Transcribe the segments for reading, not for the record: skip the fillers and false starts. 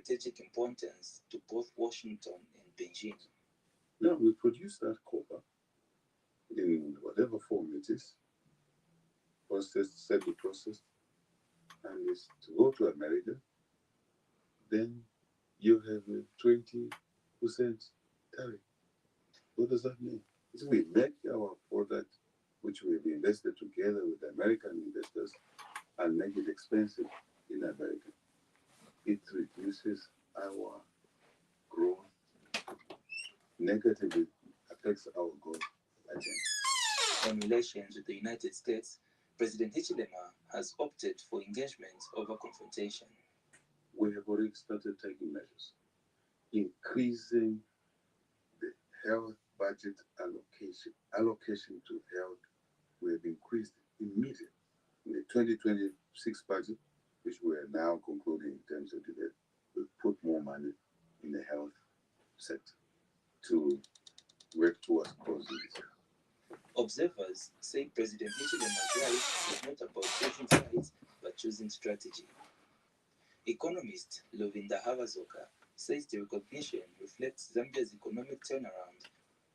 strategic importance to both Washington and Beijing. Now, we produce that copper in whatever form it is, processed, semi-processed, and it's to go to America. Then you have a 20% tariff. What does that mean? If we make our product, which we've invested together with American investors, and make it expensive in America, it reduces our growth, negatively affects our growth agenda. On relations with the United States, President Hichilema has opted for engagement over confrontation. We have already started taking measures, increasing the health budget allocation to health. We have increased immediately in the 2026 budget, which we are now concluding in terms of debate. We put more money in the health sector to work towards closing this. Observers say President Hichilema's rise is not about choosing sides, but choosing strategy. Economist Lovinda Havazoka says the recognition reflects Zambia's economic turnaround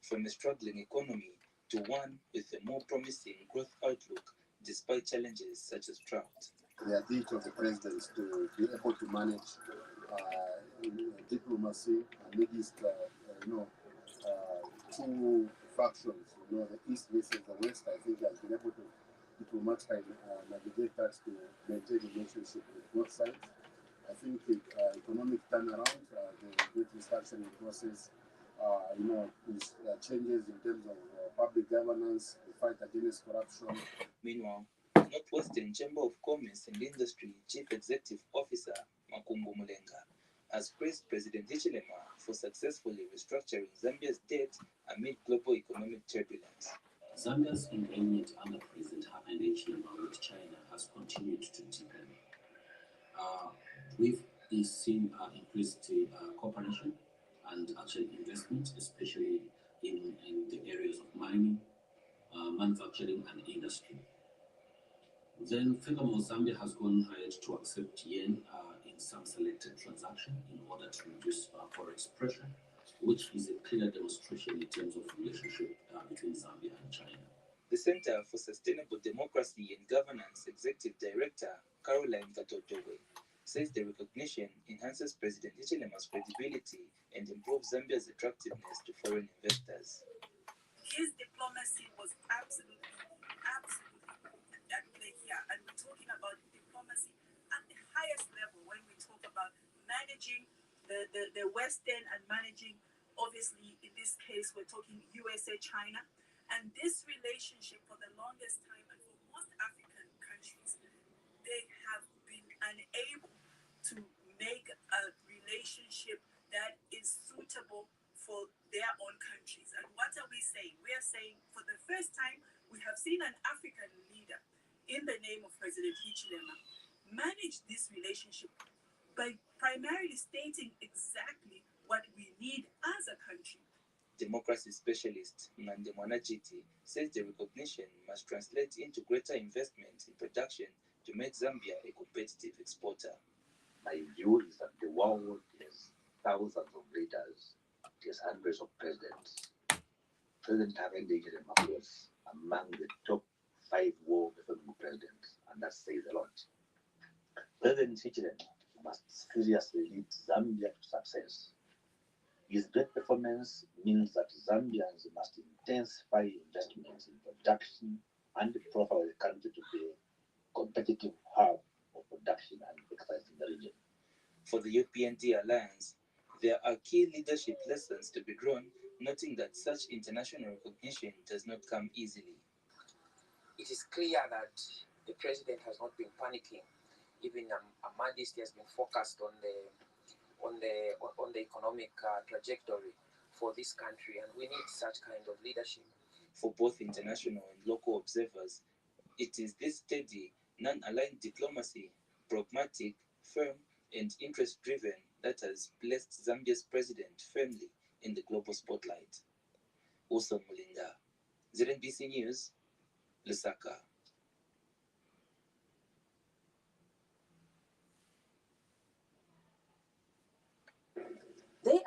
from a struggling economy to one with a more promising growth outlook despite challenges such as drought. The ability of the president to be able to manage diplomacy amidst two factions, the East versus the West. I think has been able to diplomatically navigate that to maintain relationship with both sides. I think the economic turnaround, the great restructuring process, changes in terms of public governance, the fight against corruption. Meanwhile, Northwestern Chamber of Commerce and Industry Chief Executive Officer Makumbu Mulenga has praised President Hichilema for successfully restructuring Zambia's debt amid global economic turbulence. Zambia's engagement under President Hichilema with China has continued to deepen. We've seen increased cooperation and actual investment, especially in the areas of mining, manufacturing, and industry. Then, furthermore, Zambia has gone ahead to accept yen in some selected transactions in order to reduce forex pressure, which is a clear demonstration in terms of relationship between Zambia and China. The Center for Sustainable Democracy and Governance Executive Director Caroline Katotowe says the recognition enhances President Hichilema's credibility and improves Zambia's attractiveness to foreign investors. His diplomacy was absolutely at play here. And we're talking about diplomacy at the highest level when we talk about managing the Western and managing, obviously, in this case, we're talking USA, China. And this relationship for the longest time, and for most African countries, they have been unable to make a relationship that is suitable for their own countries. And what are we saying? We are saying for the first time, we have seen an African leader in the name of President Hichilema manage this relationship by primarily stating exactly what we need as a country. Democracy specialist Mande Mwanachiti says the recognition must translate into greater investment in production to make Zambia a competitive exporter. My view is that the world has thousands of leaders, it has hundreds of presidents. President Hichilema was among the top 5 world economic presidents, and that says a lot. President Hichilema must seriously lead Zambia to success. His great performance means that Zambians must intensify investments in production and profile the country to be a competitive hub of production and exports in the region. For the UPND Alliance, there are key leadership lessons to be drawn, noting that such international recognition does not come easily. It is clear that the president has not been panicking. Even amidst he has been focused on the economic trajectory for this country, and we need such kind of leadership. For both international and local observers, it is this steady, non-aligned diplomacy, pragmatic, firm, and interest-driven that has placed Zambia's president firmly in the global spotlight. Uso Mulinda, ZNBC News, Lusaka.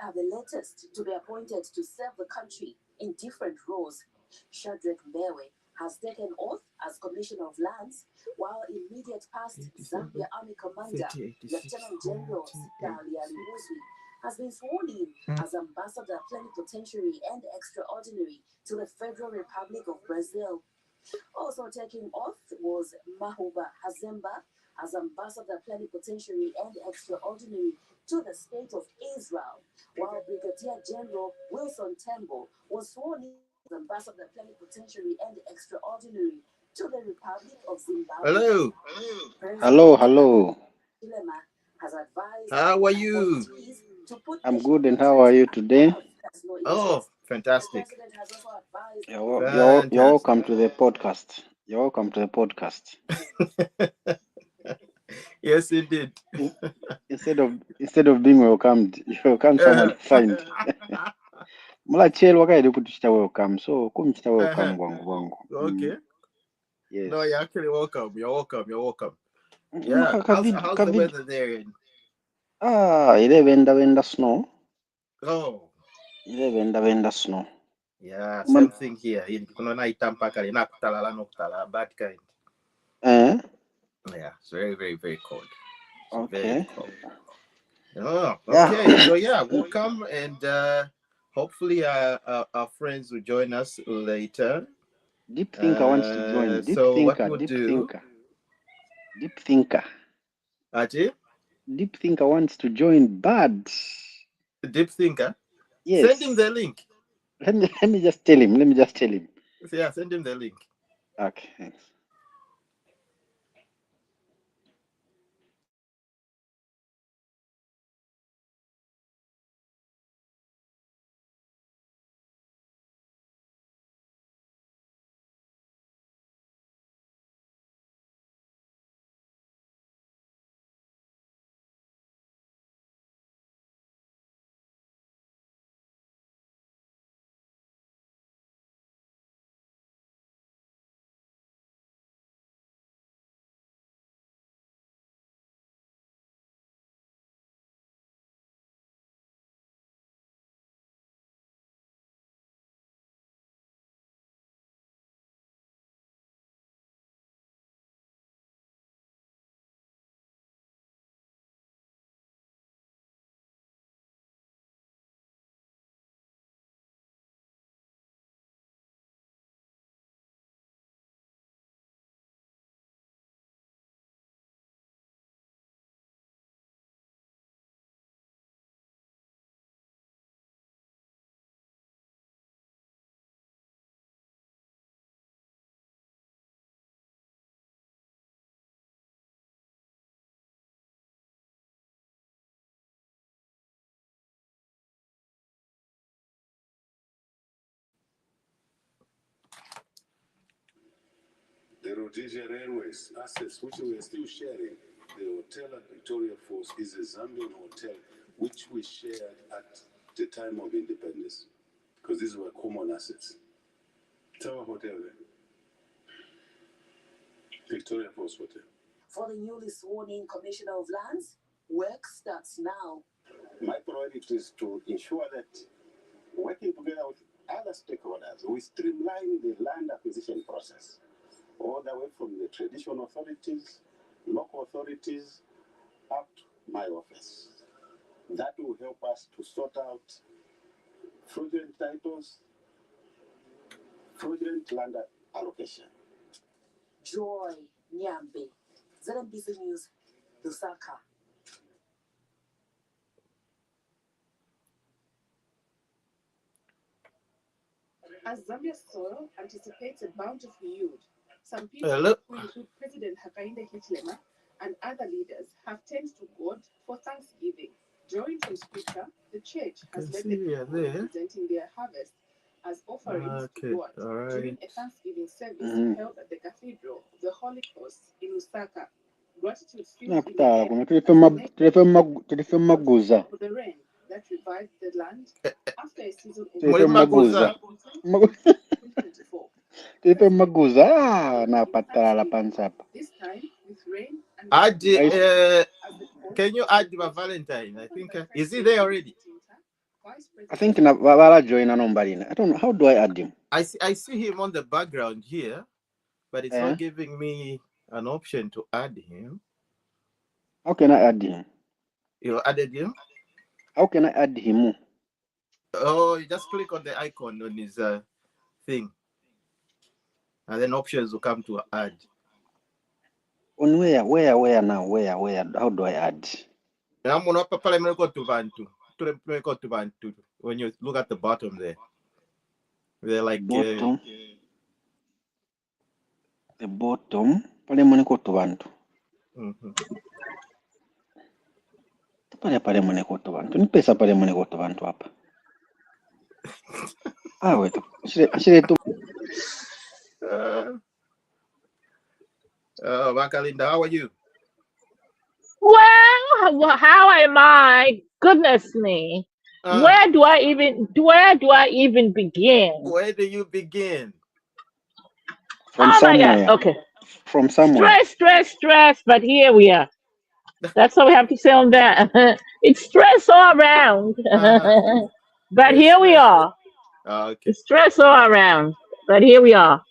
are the latest to be appointed to serve the country in different roles. Shadrach Mbewe has taken oath as Commissioner of Lands, while immediate past Zambia Army Commander Lieutenant General Sikali Aliwuzwi has been sworn in as Ambassador Plenipotentiary and Extraordinary to the Federal Republic of Brazil. Also taking oath was Mahuba Hazemba as Ambassador Plenipotentiary and Extraordinary to the State of Israel, while Brigadier General Wilson Tembo was sworn in as Ambassador Plenipotentiary and Extraordinary to the Republic of Zimbabwe. Hello. Hello. Chilema has advised How are you? appointees to put I'm good, and how are you today? Oh, fantastic. The president has also advised You're welcome to the podcast. You're welcome to the podcast. Yes, indeed. Instead of being welcomed, you welcome someone to find. Mula chel wakaide kutuchita welcome, so kumchita welcome wangu. Okay. Yes. No, you're actually welcome. You're welcome. Yeah. How's the weather there? Ile venda snow. Oh. Ile venda snow. Yeah, same thing here. Kuna na itampaka na kutala bad kind. Yeah, it's very, very, very cold. Okay. Very cold. Oh, okay. Yeah. So yeah, welcome, and hopefully our friends will join us later. Deep Thinker wants to join. Deep Thinker. Ati? Deep Thinker wants to join bad. Deep Thinker? Yes. Send him the link. Let me just tell him. Yeah, send him the link. Okay, thanks. The Rhodesia Railways assets, which we are still sharing, the hotel at Victoria Falls is a Zambian hotel, which we shared at the time of independence, because these were common assets. It's our hotel there. Victoria Falls Hotel. For the newly sworn-in Commissioner of Lands, work starts now. My priority is to ensure that working together with other stakeholders, we streamline the land acquisition process, all the way from the traditional authorities, local authorities, up to my office. That will help us to sort out fraudulent titles, fraudulent land allocation. Joy Nyambe, ZNBC News, Lusaka. As Zambia's soil anticipates a bountiful yield, some people, who include President Hakainde Hichilema and other leaders, have turned to God for Thanksgiving. Drawing from Scripture, the church has led the people presenting their harvest as offerings to God during a Thanksgiving service held at the Cathedral of the Holy Cross in Lusaka. Gratitude filled in the air for the rain that revived the land after a season of 2024. This time with rain and can you add my Valentine? I think is he there already? Vice I President. think na Bala join a number in. I don't know. How do I add him? I see him on the background here, but it's not giving me an option to add him. How can I add him? You added him? How can I add him? Oh, you just click on the icon on his thing, and then options will come to add. On where now? Where? How do I add? When you look at the bottom there, they're like bottom. The bottom. Pale mweneko to bantu. Pale mweneko to bantu. Ni pesa pale mweneko to bantu hapa. Wait. Shire to. Bakalinda, how are you? Well, how am I? Goodness me. Where do I even begin? Where do you begin? From somewhere. My God. Okay. From somewhere. Stress, but here we are. That's all we have to say on that. It's stress all around. But here we are. Okay. It's stress all around. But here we are.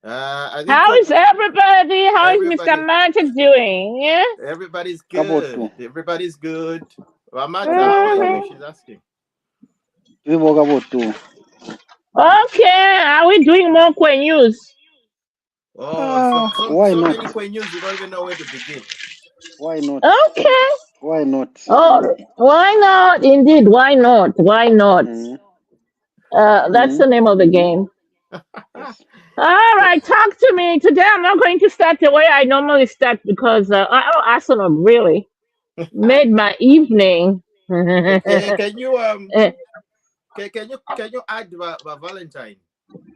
How is everybody? How is Mr. Magic doing? Yeah? Everybody's good. Everybody's good. Amata, how are you? She's asking. Okay. Are we doing more Kwe news? Why not? Many Kwe news, you don't even know where to begin. Why not? Okay. Why not? Oh, why not? Indeed, why not? Why not? That's the name of the game. All right, talk to me. Today I'm not going to start the way I normally start because Arsenal really made my evening. Can you add Valentine?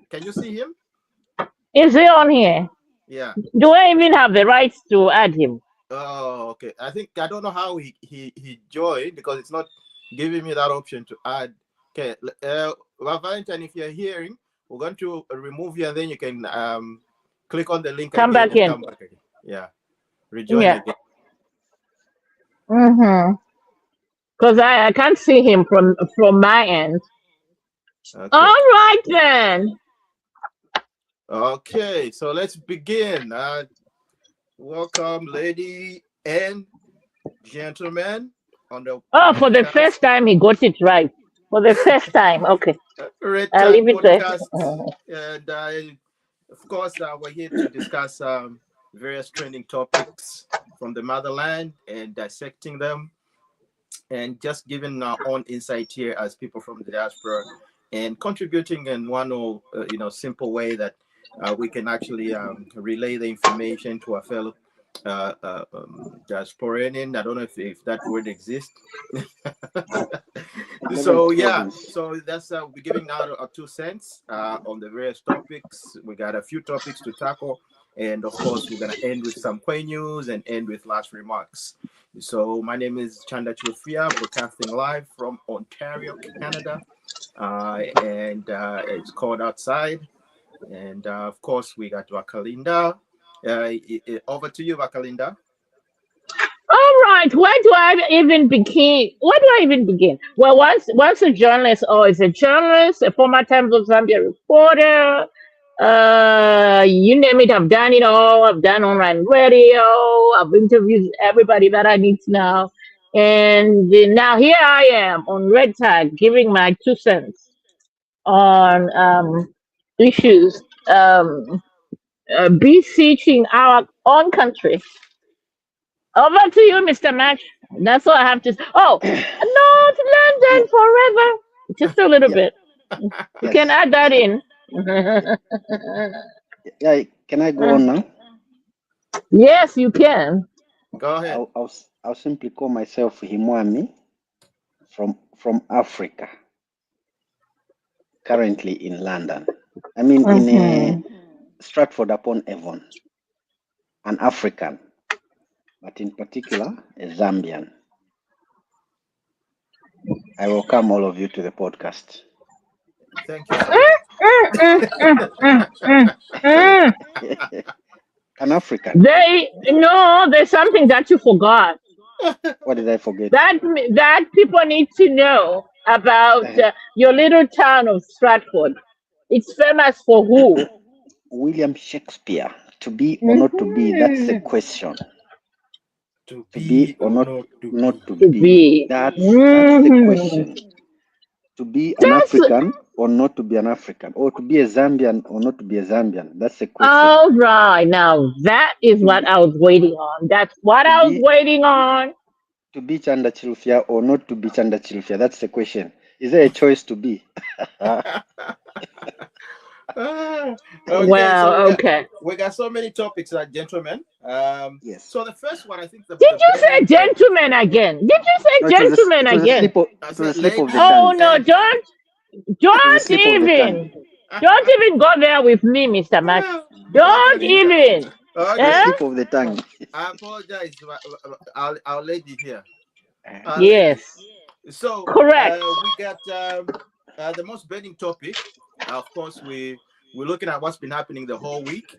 Can you see him? Is he on here? Yeah. Do I even have the rights to add him? Oh, okay. I don't know how he joined because it's not giving me that option to add. Okay, Valentine, if you're hearing, we're going to remove you and then you can click on the link come again back in. Come back again. Yeah. Rejoin again. Because I can't see him from my end. Okay. All right then. Okay, so let's begin. Welcome, lady and gentlemen. For the first time he got it right. For the first time, okay. I'll leave it there. And of course, we're here to discuss various trending topics from the motherland and dissecting them, and just giving our own insight here as people from the diaspora, and contributing in one or simple way that we can actually relay the information to our fellow diasporan. I don't know if that word exists. So that's we're giving out our 2 cents on the various topics. We got a few topics to tackle, and of course we're gonna end with some Kwe news and end with last remarks. So my name is Chanda Chufia, broadcasting live from Ontario, Canada, and it's cold outside. And of course we got Vakalinda. Over to you, Vakalinda. All right, where do I even begin? Well, once a journalist, is a journalist, a former Times of Zambia reporter, you name it, I've done it all. I've done online radio, I've interviewed everybody that I need to know. And now here I am on Red Tag giving my 2 cents on issues beseeching our own country. Over to you, Mr. Match. That's all I have to say. Oh, North London forever. Just a little bit. You can add that in. Yeah, can I go on now? Yes, you can. Go ahead. I'll simply call myself Himwami from Africa. Currently in London. I mean in Stratford-upon-Avon. An African, but in particular a Zambian. I welcome all of you to the podcast. Thank you. An African. There's something that you forgot. What did I forget? That people need to know about your little town of Stratford. It's famous for who? William Shakespeare. To be or not to be, that's the question. To To be or not to To be. be. That's the Mhm. question. To be an That's African or not to be an African, or to be a Zambian or not to be a Zambian. That's the question. all right. Now that is To what be I was waiting on. That's what to I was be waiting on. to be Chanda Chilufya or not to be Chanda Chilufya. That's the question. Is there a choice to be? Okay, Well, so okay. we got so many topics, gentlemen. Yes. So the first one, I think Did the you say burning. gentlemen again? Did you No, say gentlemen it was a again? slip of I it was a said slip of the ladies Oh tongue. no, and It was a don't slip of the tongue. even go there with me, Mr. Max. Don't okay, even. It's a okay. Eh? slip of the tongue. I apologize, our lady here, Uh, our lady. Yes, So correct. we got the most burning topic. Of course, we're looking at what's been happening the whole week.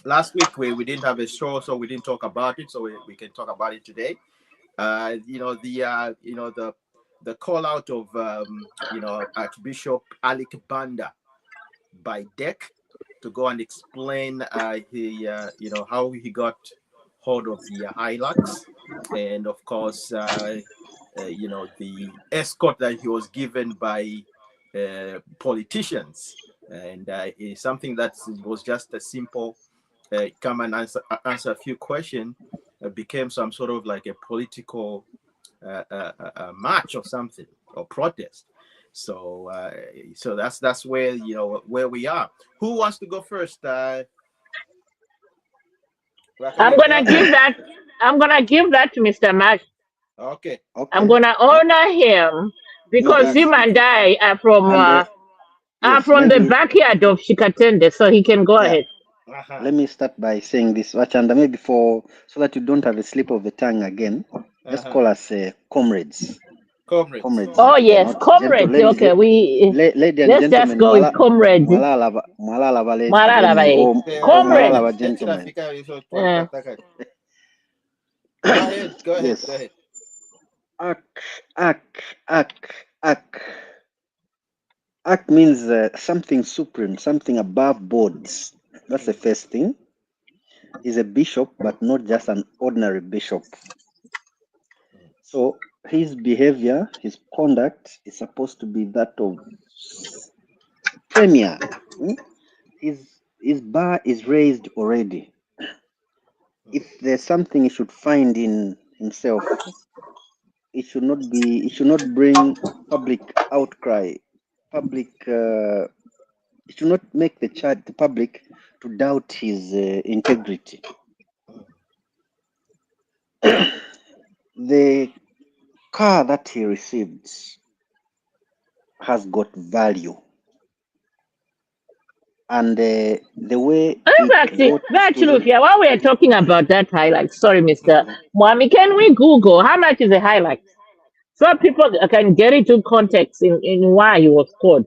Last week we didn't have a show, so we didn't talk about it. So we can talk about it today. The call out of Archbishop Alick Banda by Deck to go and explain how he got hold of the Hilux, and of course the escort that he was given by politicians, and it's something that was just a simple come and answer a few questions, became some sort of like a political march or something, or protest. So that's where where we are. Who wants to go first? I'm gonna Go give ahead. that. I'm gonna give that to Mr. Max. Okay. I'm okay. gonna honor him because Yes. him and I And are yes, from the backyard of Shikatende, so he can go yeah. ahead. Uh-huh. Let me start by saying this, Wachanda, maybe so that you don't have a slip of the tongue again. Just Uh-huh. call us comrades. Comrades. Comrades, Oh yes, not gentle. comrades. Okay, Lady and let's just gentlemen, go with comrades. mwala lava Marara lady bae. or mwala Comrades. lava gentlemen. Uh, Go ahead. Go ahead. Yes. Go ahead. Ak. Ak means something supreme, something above boards. That's the first thing. He's a bishop, but not just an ordinary bishop. So his behavior, his conduct is supposed to be that of premier. Hmm? His bar is raised already. If there's something he should find in himself, it should not bring public outcry, public. It should not make the public to doubt his integrity. The car that he received has got value, and the way it got to him. While we are talking about that highlight, sorry, Mr. Mwami, can we Google how much is a highlight? So people can get into context in why he was called.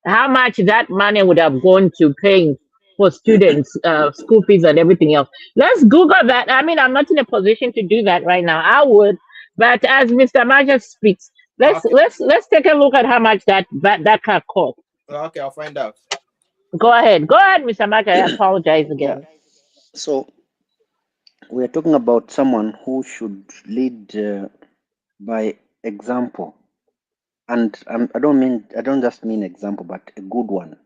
How much that money would have gone to paying for students, school fees and everything else. Let's Google that. I mean, I'm not in a position to do that right now. I would, but as Mr. Maja speaks, Okay. let's take a look at how much that car cost. Okay, I'll find out. Go ahead, Mr. Maja. I apologize Yeah. again. So we are talking about someone who should lead by example, and I don't just mean example, but a good one.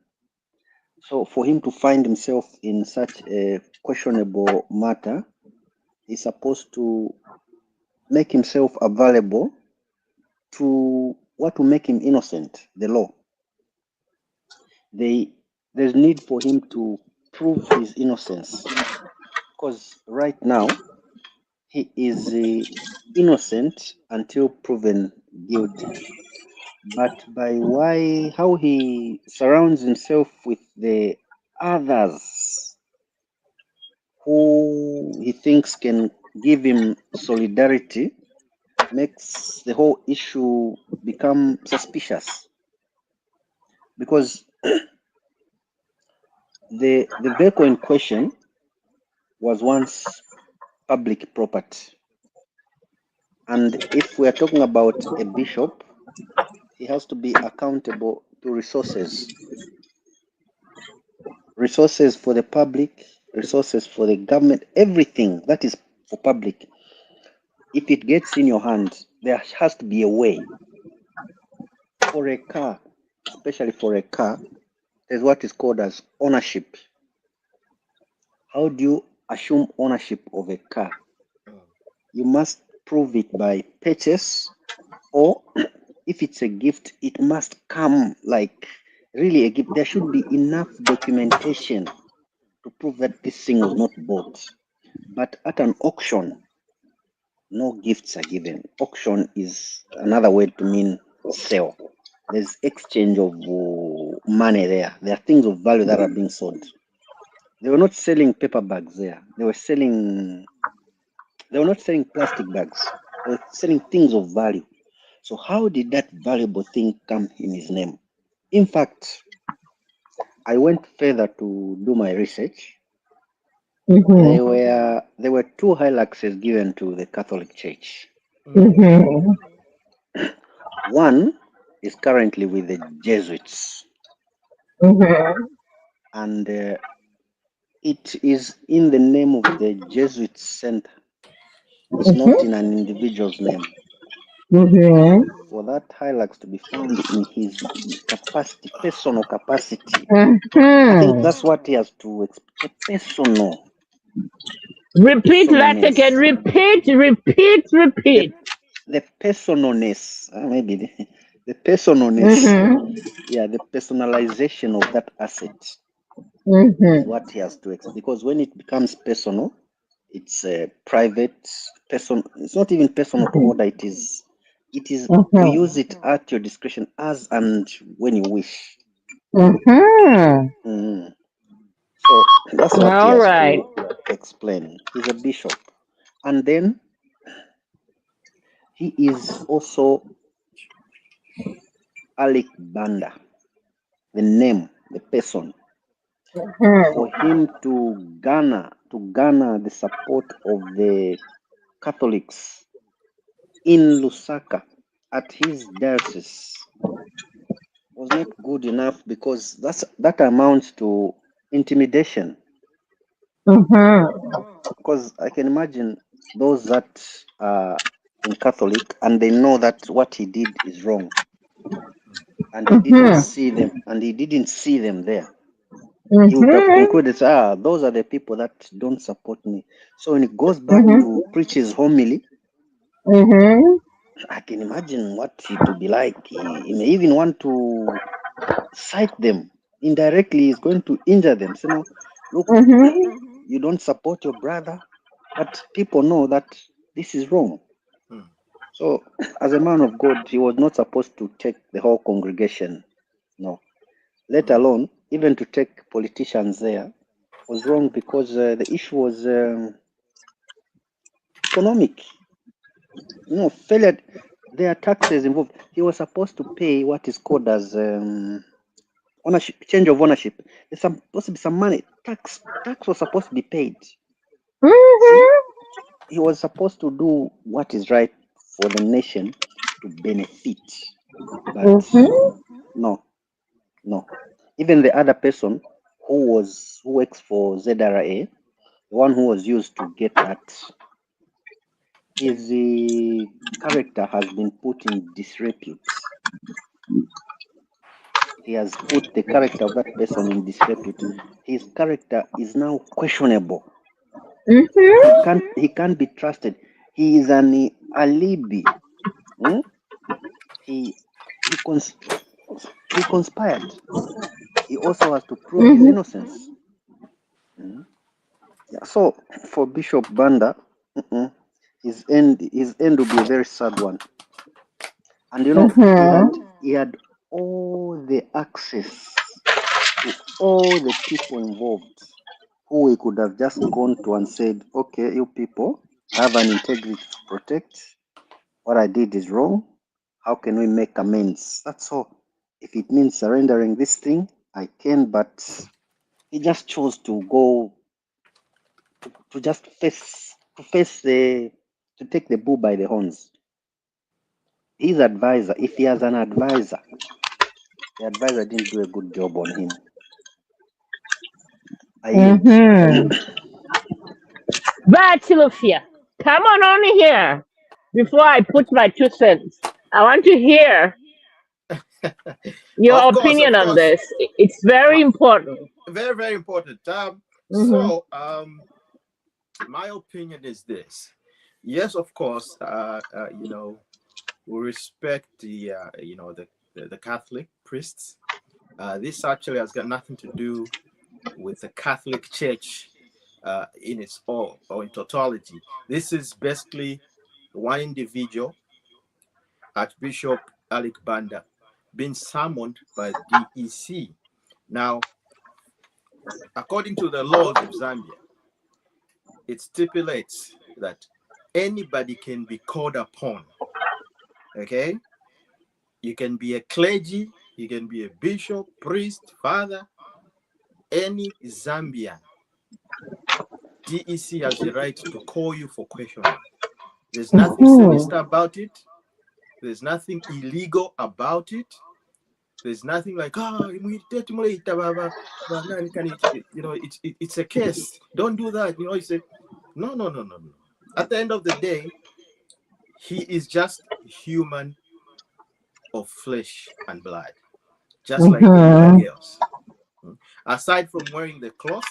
So for him to find himself in such a questionable matter, he's supposed to make himself available to what will make him innocent, the law. There's need for him to prove his innocence, because right now he is innocent until proven guilty. But by how he surrounds himself with the others who he thinks can give him solidarity, makes the whole issue become suspicious. Because the vehicle in question was once public property. And if we are talking about a bishop, he has to be accountable to resources. Resources for the public, resources for the government, everything that is for public. If it gets in your hands, there has to be a way. For a car, especially for a car, there's what is called as ownership. How do you assume ownership of a car? You must prove it by purchase, or if it's a gift, it must come like really a gift. There should be enough documentation to prove that this thing was not bought. But at an auction, no gifts are given. Auction is another word to mean sell. There's exchange of money there. There are things of value that are being sold. They were not selling paper bags there. They were not selling plastic bags. They were selling things of value. So how did that valuable thing come in his name? In fact, I went further to do my research. There were two hiluxes given to the Catholic Church. One is currently with the Jesuits, and it is in the name of the Jesuit Center. It's not in an individual's name. For that hilux to be found in his capacity, personal capacity, I think that's what he has to expect. Personal. Repeat that again. Repeat. The personalness, maybe the personalness. Yeah, the personalization of that asset is what he has to expect. Because when it becomes personal, it's a private person. It's not even personal to order. It is you use it at your discretion as and when you wish. So that's what he has to explain. He's a bishop, and then he is also Alick Banda, the name, the person. For him to garner the support of the Catholics in Lusaka at his diocese was not good enough, because that amounts to intimidation. Because I can imagine those that are in Catholic and they know that what he did is wrong, and he didn't see them there. He would have concluded, those are the people that don't support me. So when he goes back to preach his homily, I can imagine what it would be like. He may even want to cite them indirectly. He's going to injure them. So, look, you don't support your brother, but people know that this is wrong. So, as a man of God, he was not supposed to take the whole congregation, no, let alone even to take politicians there. Was wrong, because the issue was economic. Failure. There are taxes involved. He was supposed to pay what is called as ownership, change of ownership. There's supposed to be some money. Tax was supposed to be paid. See? He was supposed to do what is right for the nation to benefit. But no. Even the other person who works for ZRA, the one who was used to get that, his character has been put in disrepute. He has put the character of that person in disrepute. His character is now questionable. He can't be trusted. He is an alibi. He conspired. He also has to prove his innocence. Yeah, so for Bishop Banda, his end will be a very sad one. And he had all the access to all the people involved, who he could have just gone to and said, okay, you people, I have an integrity to protect. What I did is wrong. How can we make amends? That's all. If it means surrendering this thing, I can, but he just chose to go to just take the bull by the horns. his advisor, if he has an advisor, the advisor didn't do a good job on him. I yield. But Silvia, come on here before I put my 2 cents. I want to hear your Of opinion on course. this. It's very important. Very, very important. So, my opinion is this. Yes, of course, you know, we respect the, you know, the Catholic priests. This actually has got nothing to do with the Catholic Church in its all or in totality. This is basically one individual, Archbishop Alick Banda, being summoned by DEC. Now, according to the laws of Zambia, it stipulates that anybody can be called upon. Okay? You can be a clergy, you can be a bishop, priest, father, any Zambian. DEC has the right to call you for questioning. There's nothing sinister about it. There's nothing illegal about it. There's nothing like, you know, it's a case. Don't do that. You know, you say, no. At the end of the day, he is just human of flesh and blood, just like anybody else. Aside from wearing the cloth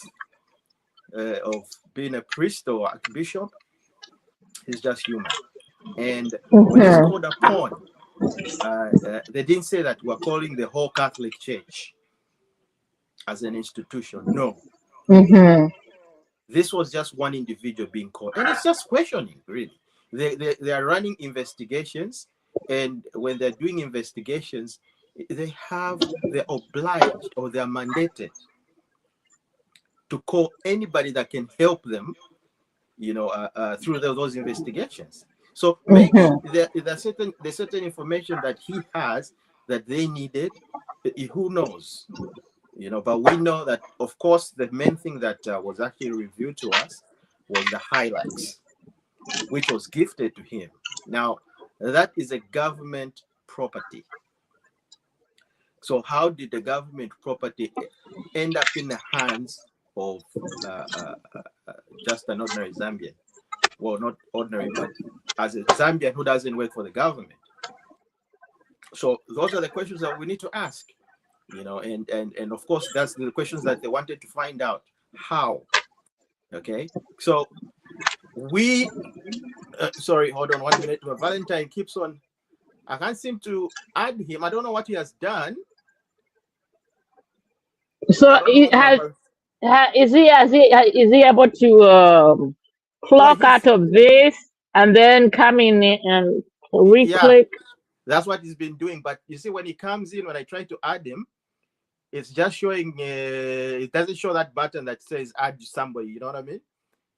of being a priest or archbishop, he's just human. And when he's called upon, they didn't say that we're calling the whole Catholic Church as an institution. No. This was just one individual being called. And it's just questioning, really. They are running investigations. And when they're doing investigations, they're obliged or they're mandated to call anybody that can help them, you know, through those investigations. So maybe there's certain information that he has that they needed. Who knows? You know, but we know that, of course, the main thing that was actually revealed to us was the highlights, which was gifted to him. Now, that is a government property. So how did the government property end up in the hands of just an ordinary Zambian? Well, not ordinary, but as a Zambian who doesn't work for the government. So those are the questions that we need to ask, you know, and of course, that's the questions that they wanted to find out. How? Okay. So we, sorry, hold on 1 minute. Valentine keeps on. I can't seem to add him. I don't know what he has done. So is he able to clock out of this and then come in and re-click? Yeah, that's what he's been doing. But you see, when he comes in, when I try to add him, it's just showing. It doesn't show that button that says add somebody. You know what I mean?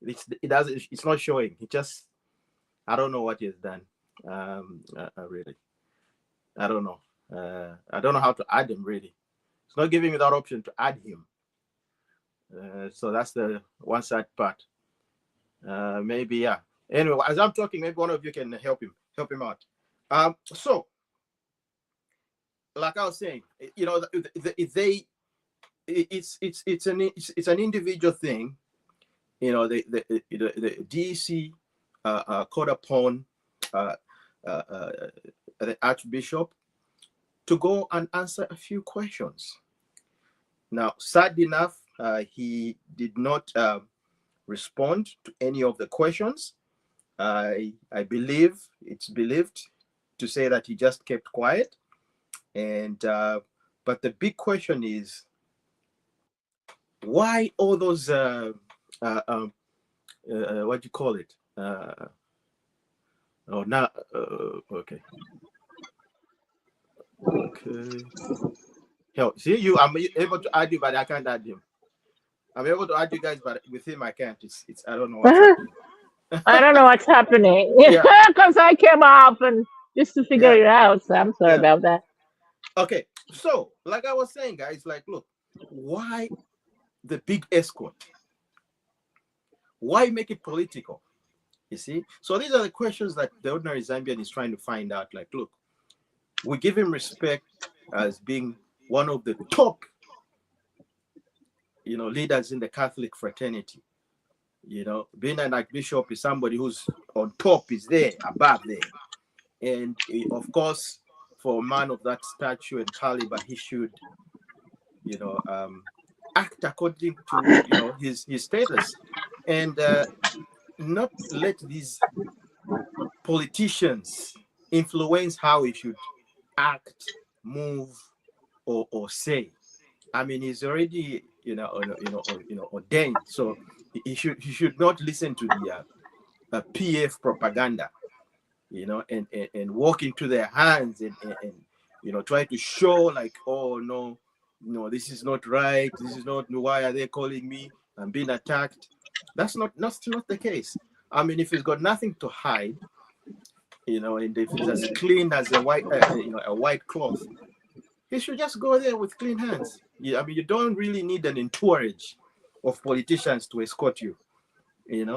It doesn't. It's not showing. It just. I don't know what he has done. Really, I don't know. I don't know how to add him. Really, it's not giving me that option to add him. So that's the one sad part. Maybe, yeah. Anyway, as I'm talking, maybe one of you can help him out. So, like I was saying, you know, it's an individual thing. You know, the DEC called upon the Archbishop to go and answer a few questions. Now, sad enough, he did not respond to any of the questions. I believe it's believed to say that he just kept quiet. And but the big question is, why all those what do you call it? Okay. See you. I'm able to add you, but I can't add him. I'm able to add you guys, but with him I can't. It's I don't know what's happening. I don't know what's happening because I came up and just to figure it out. So I'm sorry about that. Okay, so like I was saying, guys, like, look, why the big escort? Why make it political? You see? So these are the questions that the ordinary Zambian is trying to find out. Like, look, we give him respect as being one of the top, leaders in the Catholic fraternity. Being an archbishop is somebody who's on top, is there, above there. And of course, for a man of that stature and caliber, he should, act according to, his status, and not let these politicians influence how he should act, move, or say. I mean, he's already, ordained, so he should not listen to the PF propaganda, and walk into their hands and try to show like, oh no, this is not right. This is not, why are they calling me? I'm being attacked. That's not the case. I mean, if he's got nothing to hide, and if he's as clean as a white cloth, he should just go there with clean hands. I mean, you don't really need an entourage of politicians to escort you, and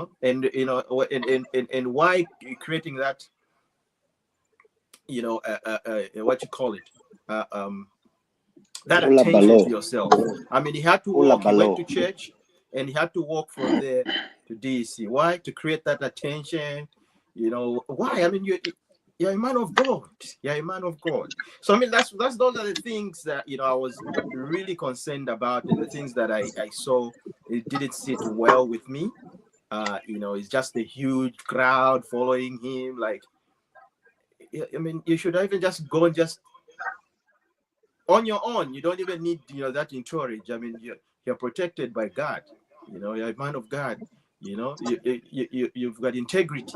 why creating that, what you call it, that attention to yourself. I mean, he had to walk. He went to church, and he had to walk from there to DC. Why? To create that attention. Why? I mean, you're a man of God. You're a man of God. So I mean, those are the things that I was really concerned about, and the things that I saw, it didn't sit well with me. It's just a huge crowd following him. Like, I mean, you should even just go and just on your own. You don't even need that entourage. I mean, you're protected by God. You're a man of God. You've got integrity.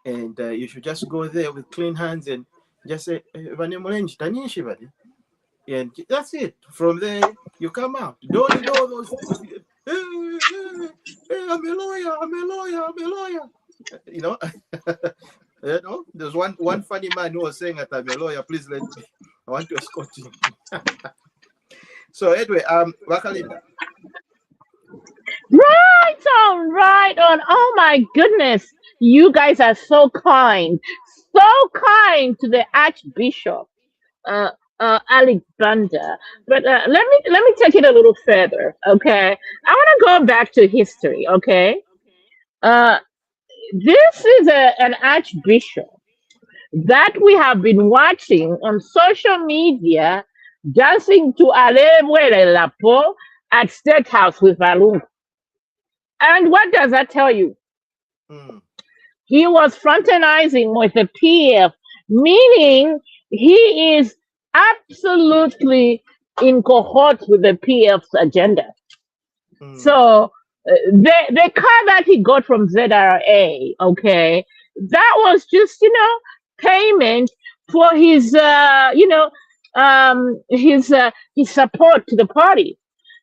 And you should just go there with clean hands and just say, and that's it. From there, you come out. Don't you know those things? Hey, I'm a lawyer. There's one funny man who was saying that I'm a lawyer. Please let me. I want to escort him. So anyway, Wakalinda. Right on. Oh my goodness. You guys are so kind to the Archbishop Alick Banda. But let me take it a little further, okay? I want to go back to history, okay? This is an Archbishop that we have been watching on social media dancing to Alebwele Lapo at State House with Valungu. And what does that tell you? He was fraternizing with the PF, meaning he is absolutely in cohort with the PF's agenda. So the car that he got from ZRA, okay, that was just, payment for his, his support to the party.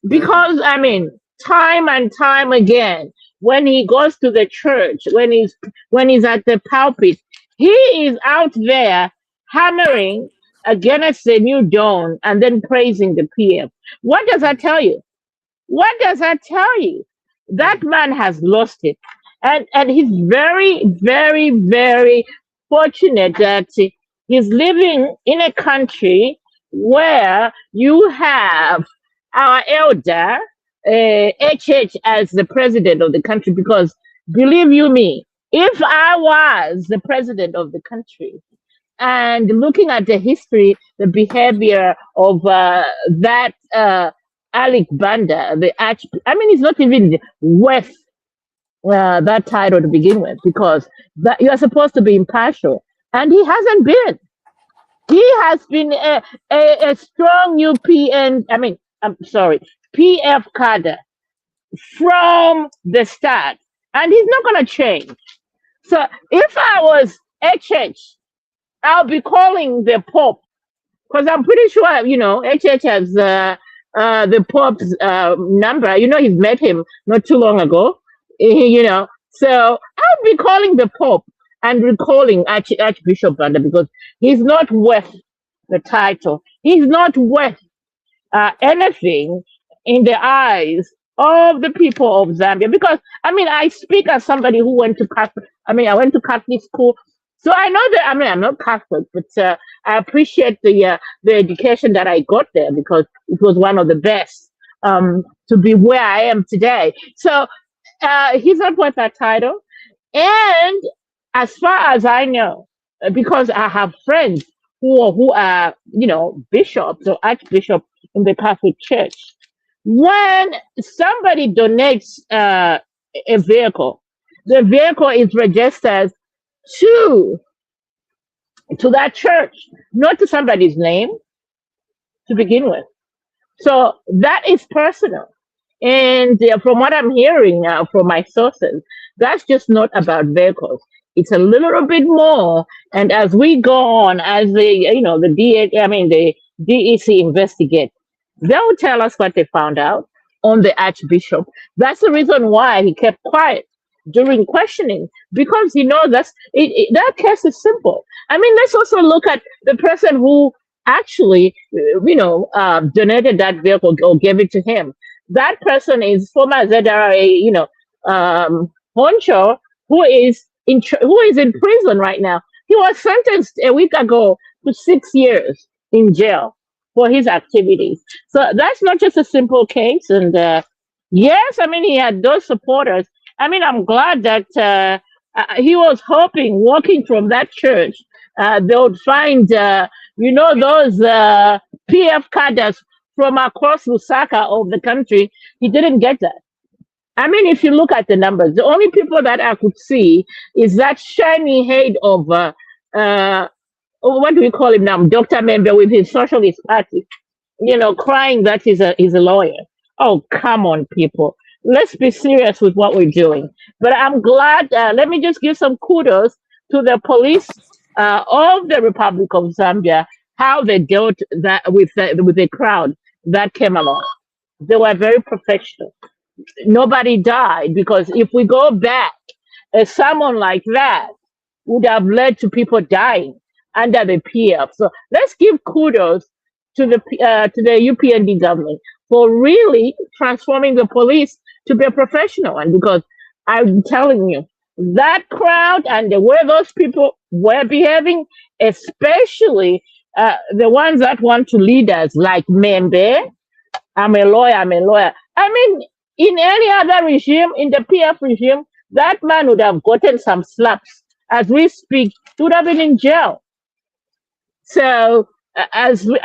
Because, I mean, time and time again, when he goes to the church, when he's at the pulpit, he is out there hammering against the new dawn and then praising the PF. What does that tell you? That man has lost it. And he's very, very, very fortunate that he's living in a country where you have our elder, HH, as the president of the country, because believe you me, if I was the president of the country and looking at the history, the behavior of that Alick Banda, he's not even worth that title to begin with, because you are supposed to be impartial, and he hasn't been. He has been a strong PF cadre from the start, and he's not going to change. So if I was HH, I'll be calling the Pope, because I'm pretty sure, HH has the Pope's number. He's met him not too long ago, So I'll be calling the Pope and recalling Archbishop Banda, because he's not worth the title. He's not worth anything in the eyes of the people of Zambia. Because I mean, I speak as somebody who went to Catholic. I mean, I went to Catholic school, so I know that. I mean, I'm not Catholic, but I appreciate the education that I got there because it was one of the best to be where I am today. So he's not worth that title. And as far as I know, because I have friends who are bishops or archbishops in the Catholic Church, when somebody donates a vehicle, the vehicle is registered to to that church, not to somebody's name to begin with. So that is personal. And from what I'm hearing now from my sources, that's just not about vehicles. It's a little bit more. And as we go on, as the DEC investigate, they'll tell us what they found out on the Archbishop. That's the reason why he kept quiet during questioning, because that case is simple. I mean, let's also look at the person who actually, donated that vehicle or gave it to him. That person is former ZRA, Honcho, who is in prison right now. He was sentenced a week ago to 6 years in jail for his activities. So that's not just a simple case. And yes, I mean, he had those supporters. I mean, I'm glad that he was hoping, walking from that church, they would find, those PF cadres from across Lusaka of the country. He didn't get that. I mean, if you look at the numbers, the only people that I could see is that shiny head of, what do we call him now? Dr. Membe with his socialist party, crying that he's a lawyer. Oh, come on, people. Let's be serious with what we're doing. But I'm glad, let me just give some kudos to the police of the Republic of Zambia, how they dealt with the crowd that came along. They were very professional. Nobody died, because if we go back, someone like that would have led to people dying under the PF. So let's give kudos to the UPND government for really transforming the police to be a professional. And because I'm telling you, that crowd and the way those people were behaving, especially the ones that want to lead us, like Membe, I'm a lawyer. I mean, in any other regime, in the PF regime, that man would have gotten some slaps. As we speak, he would have been in jail. So as we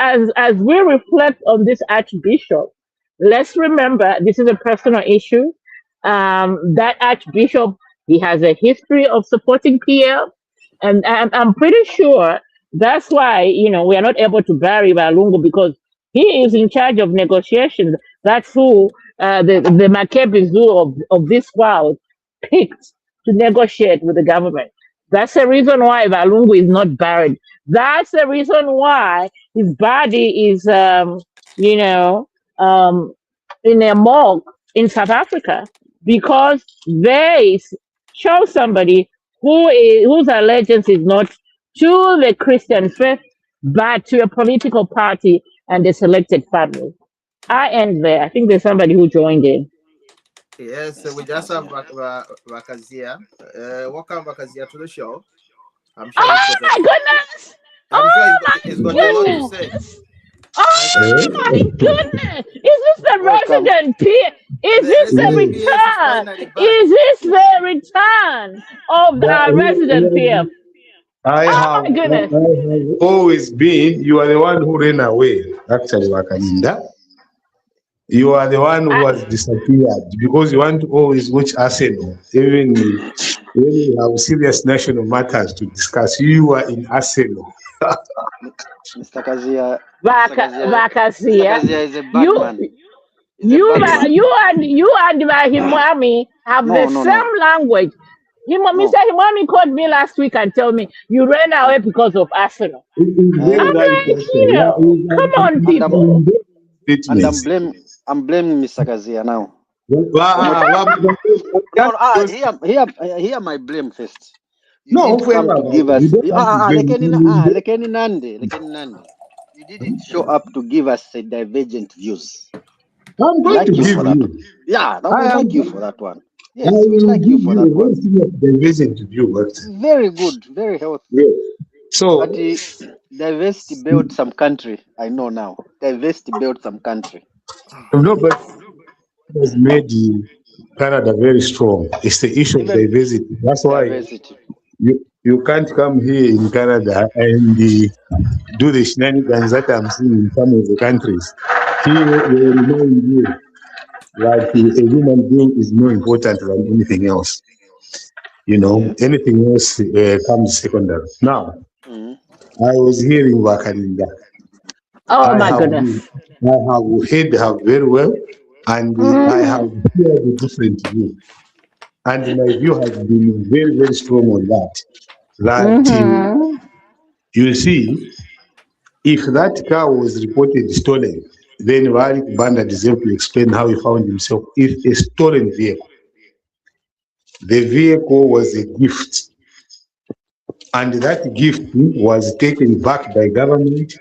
reflect on this Archbishop, let's remember this is a personal issue. That Archbishop, he has a history of supporting PF, and I'm pretty sure that's why we are not able to bury Balungu, because he is in charge of negotiations. That's who the Makebizu of this world picked to negotiate with the government. That's the reason why Balungu is not buried. That's the reason why his body is, in a morgue in South Africa, because they show somebody whose allegiance is not to the Christian faith, but to a political party and a selected family. I end there. I think there's somebody who joined in. Yes, we just have Vakazia. Welcome, Vakazia, to the show. I'm sure my goodness! He's got a lot to say. Oh my goodness! Is this the resident peer? Is this the return? Is this the return of the resident peer? I have always been. You are the one who ran away, actually, Wakaninda. You are the one who has disappeared because you want to always watch Arsenal, even when you have serious national matters to discuss. You are in Arsenal. Mr. Kazia, Vakazia is a bad man. You and Himwami have the same language. Mr. Himwami called me last week and told me you ran away because of Arsenal. I'm like, come on, people. And I'm blaming Mr. Kazia now. Here my blame first. You didn't come to give us. You didn't show up to give us divergent views. I'm going to give you. Yeah, we like you for that one. Yes, I we will like give you for you that a very one. serious diversity view. Very good, very healthy. Yeah. So But diversity built some country. I know now. Diversity built some country. no, but has made Canada very strong. It's the issue of diversity. That's why Diversity. you can't come here in Canada and do the shenanigans that I'm seeing in some of the countries. Here, they remind you that a human being is more important than anything else. Anything else comes secondary. Now, I was hearing Wakalinda. Oh my goodness. I have heard her very well, and I have heard a different view. And my view has been very, very strong on that. You see, if that car was reported stolen, then Alick Banda deserved to explain how he found himself with a stolen vehicle. The vehicle was a gift, and that gift was taken back by government.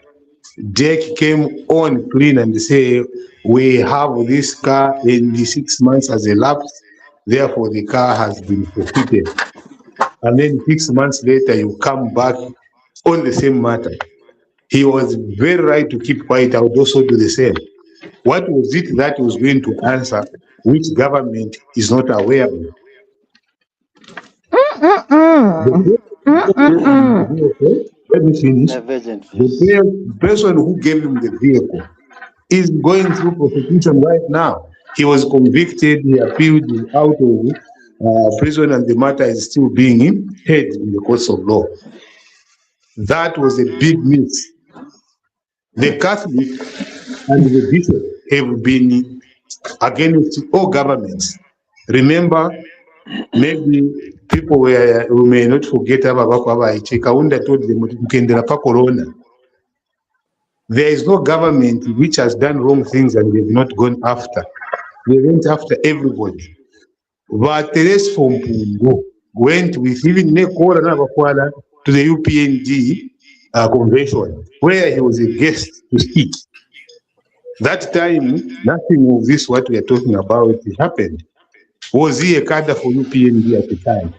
Jack came on clean and say, we have this car in the 6 months has elapsed, therefore the car has been forfeited. And then 6 months later, you come back on the same matter. He was very right to keep quiet. I would also do the same. What was it that he was going to answer, which government is not aware of? Let me finish. The person who gave him the vehicle is going through prosecution right now. He was convicted, he appealed out of prison, and the matter is still being heard in the courts of law. That was a big miss. The Catholic and the bishop have been against all governments. Remember, maybe people who may not forget Kaunda told them corona. There is no government which has done wrong things and they've not gone after. They went after everybody. But Teres from Pungo went with even Nekora Navakwala to the UPND convention, where he was a guest to speak. That time, nothing of this, what we are talking about, happened. Was he a cadre for UPND at the time?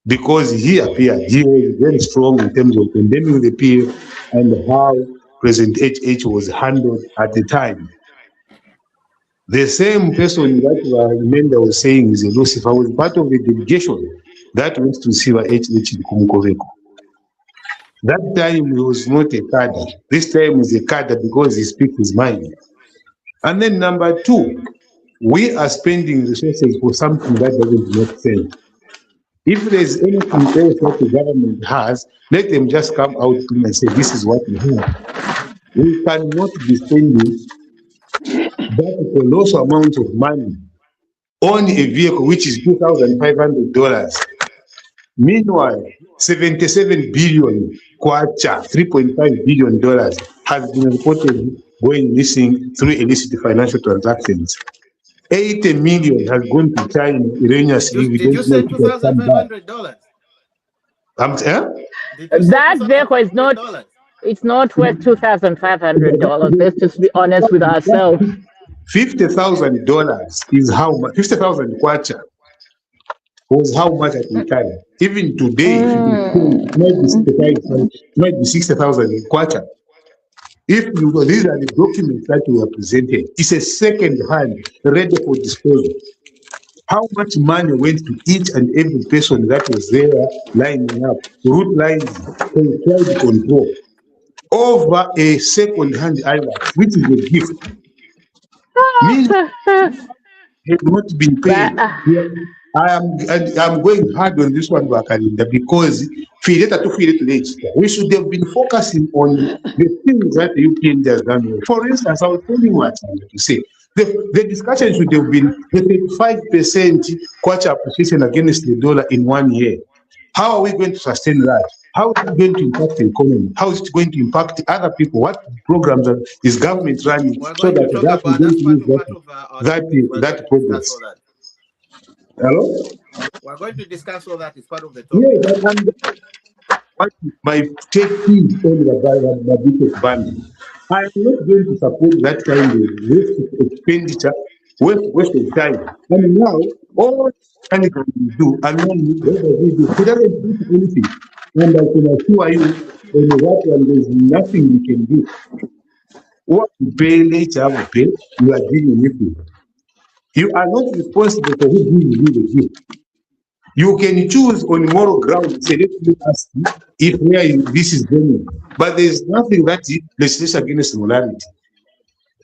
Because he appeared, he was very strong in terms of condemning the PF and how President HH was handled at the time. The same person that Menda was saying is a Lucifer was part of the delegation that went to see HH in Kumukoveko. That time he was not a cadre. This time he's a cadre because he speaks his mind. And then number two, we are spending resources for something that doesn't make sense. If there's anything else that the government has, let them just come out and say, this is what we have. We cannot be spending that colossal amount of money on a vehicle which is $2,500. Meanwhile, 77 billion Kwacha, $3.5 billion has been reported going missing through illicit financial transactions. 80 million has gone to China erroneously. Did you say $2,500? That vehicle is not. It's not worth $2,500. Let's just be honest with ourselves. $50,000 is how much? 50,000 Kwacha was how much at the time. Even today, it might be 60,000 Kwacha. If you go, these are the documents that were presented. It's a second hand, ready for disposal. How much money went to each and every person that was there lining up, route lines, and crowd control, over a second hand island, which is a gift. Means had not been paid. I'm going hard on this one, Wakalinda, because we should have been focusing on the things that the UPN has done. For instance, I was telling what I'm going to say. The discussion should have been the 35% Kwacha appreciation against the dollar in 1 year. How are we going to sustain that? How is it going to impact the economy? How is it going to impact other people? What programs is government running so that that progress? Hello? We're going to discuss all that as part of the topic. Yeah, what my taking on the Bishop Banda. I am not going to support that kind of waste of expenditure, waste of time. And now, all can do, and then what does he do? He doesn't do anything. And I can assure you, on that one, there's nothing you can do. What you pay later, will pay, you are dealing with it. You are not responsible for who gives you the gift. You can choose on moral ground and say, let me ask you if this is going. But there is nothing that legislates against morality.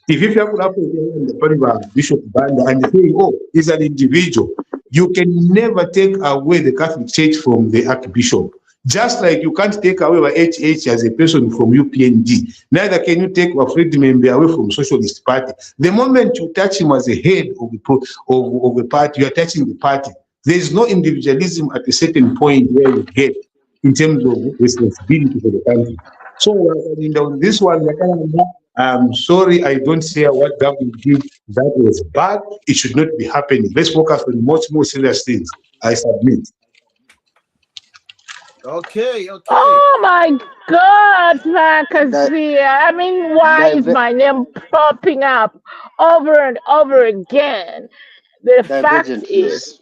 If you have the Bishop Banda and say, oh, he's an individual, you can never take away the Catholic Church from the Archbishop. Just like you can't take away HH as a person from UPND, neither can you take Redtagmedia away from Socialist Party. The moment you touch him as a head of a party, you are touching the party. There is no individualism at a certain point where you get in terms of responsibility for the country. So on this one, I'm sorry I don't say what government did. That was bad. It should not be happening. Let's focus on much more serious things. I submit. Okay. Oh my God, Vakazia. I mean, why is my name popping up over and over again? The fact is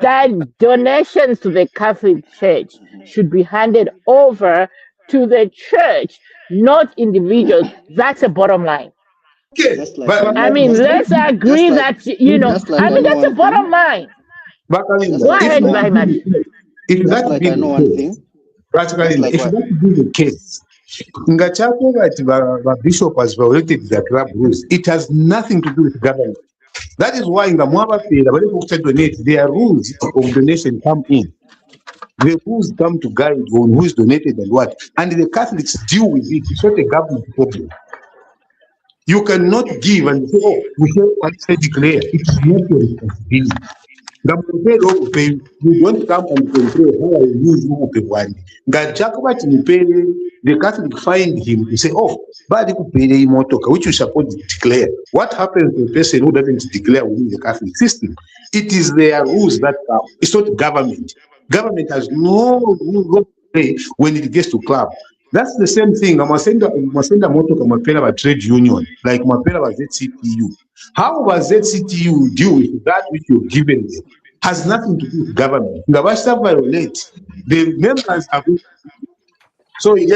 that donations to the Catholic Church should be handed over to the church, not individuals. That's the bottom line. Okay. I mean, let's agree that, I mean, that's the bottom line. Go ahead, very much. If that be the case, practically, if that be the case, Ngachako that Bishop has violated the club rules. It has nothing to do with government. That is why in the Mwaba Pela, when people donate, their rules of donation come in. The rules come to guide on who is donated and what. And the Catholics deal with it. It's not a government problem. You cannot give and say, oh, we have declare. It is not your responsibility. You don't come and control how I use one. The Catholic find him to say, oh, which you support to declare. What happens to a person who doesn't declare within the Catholic system? It is their rules that count. It's not government. Government has no role to play when it gets to club. That's the same thing. I'm send a motor to a trade union, like Mapela was ZCTU. How was ZCTU deal with that which you've given them? Has nothing to do with government. Ngabasha violate. The members are good. So wait,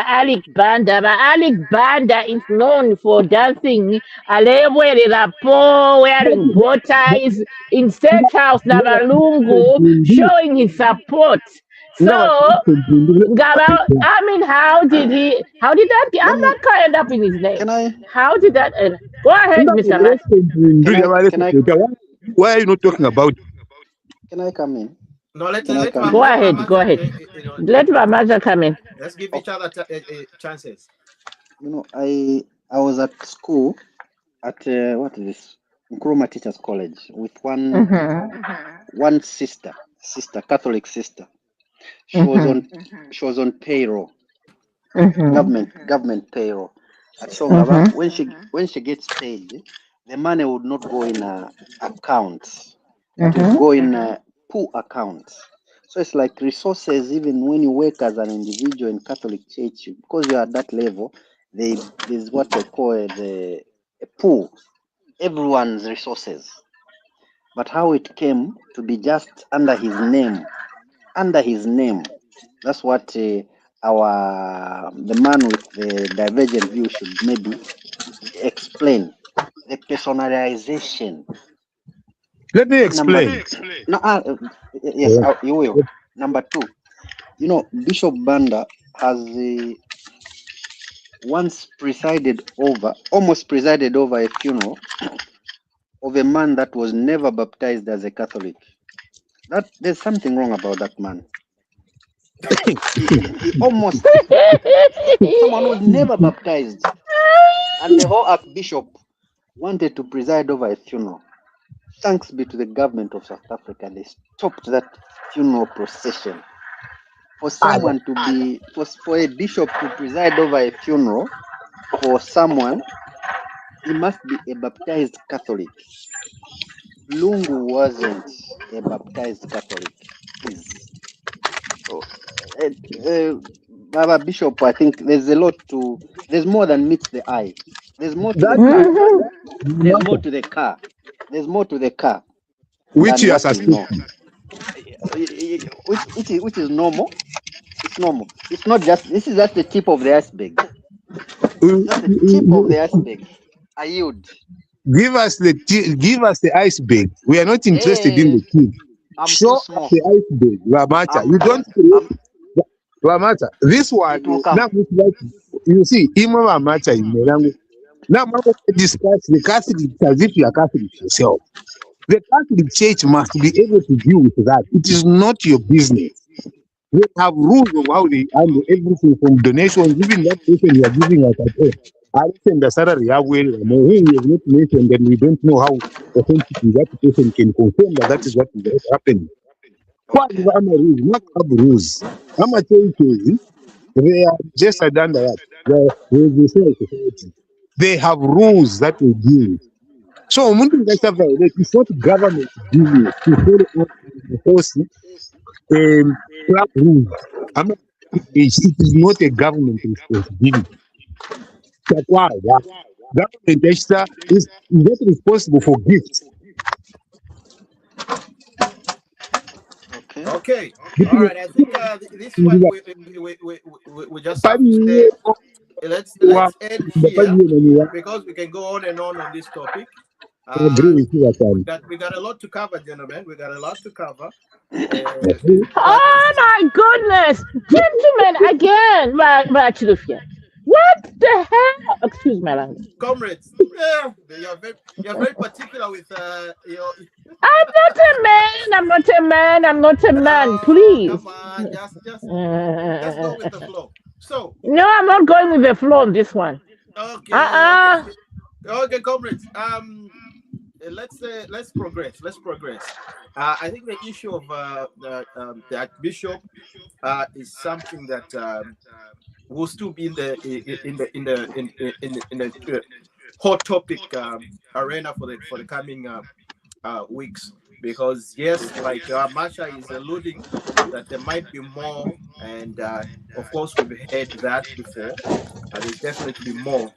Alick Banda. Alick Banda is known for dancing wearing bow ties in State House Namalungu, showing his support. So, I mean, how did that end up in his name? How did that end? Go ahead, Mr. Matt. Why are you not talking about it? Can I come in? No, go ahead. Let Mamaza come in. Let's give each other chances. I was at school at what is this? Nkrumah Teachers College with one sister, Catholic sister. She was on payroll, government payroll. So when she gets paid, the money would not go in accounts. It would go in pool accounts. So it's like resources. Even when you work as an individual in Catholic Church, because you are at that level, there's what they call a pool. Everyone's resources. But how it came to be just under his name. That's what the man with the divergent view should maybe explain. The personalization. Let me explain. Yes, you will. Number two, Bishop Banda has almost presided over a funeral of a man that was never baptized as a Catholic. There's something wrong about that man. He almost someone who was never baptized, and the whole Archbishop wanted to preside over a funeral. Thanks be to the government of South Africa, they stopped that funeral procession. For someone for a bishop to preside over a funeral for someone, he must be a baptized Catholic. Lungu wasn't a baptized Catholic. Please. So, Baba Bishop, I think there's more than meets the eye. There's more to the car. There's more to the car. There's more to the car Which than you are what we know. suspecting. Which is normal. It's normal. It's not just, this is just the tip of the iceberg. Just the tip of the iceberg. I yield. Give us the iceberg. We are not interested in the tip. I'm Show too us small. the iceberg, Ramata. You don't Ramata. This one, It will come. now you see, Ima Ramata in Melango. Now, discuss the Catholic as if you are Catholic yourself. The Catholic Church must be able to deal with that. It is not your business. They have rules of how they handle everything from donations, even that person you are giving us at all. I think the salary are well, who we have not mentioned, and we don't know how authentic that person can confirm that is what is happening. What is the rules? Not have rules. I'm a churches, they are just under that. They have rules that they deal with. So, it's not government business to follow up the policy club rules. It is not a government responsibility. Government is not responsible for gifts. Okay. All right. I think this one we just have to say. Let's end here because we can go on and on this topic. We got a lot to cover, gentlemen. We got a lot to cover. Oh my goodness, gentlemen! Again, what the hell? Excuse my language. Comrades, you're very particular with your. I'm not a man. I'm not a man. Please. Come on, just go with the flow. So. No, I'm not going with the flow on this one. Okay. Okay, comrades. Let's progress. I think the issue of the Archbishop is something that will still be in the hot topic arena for the coming weeks, because yes, like Masha is alluding that there might be more, and of course we've heard that before. There's definitely more.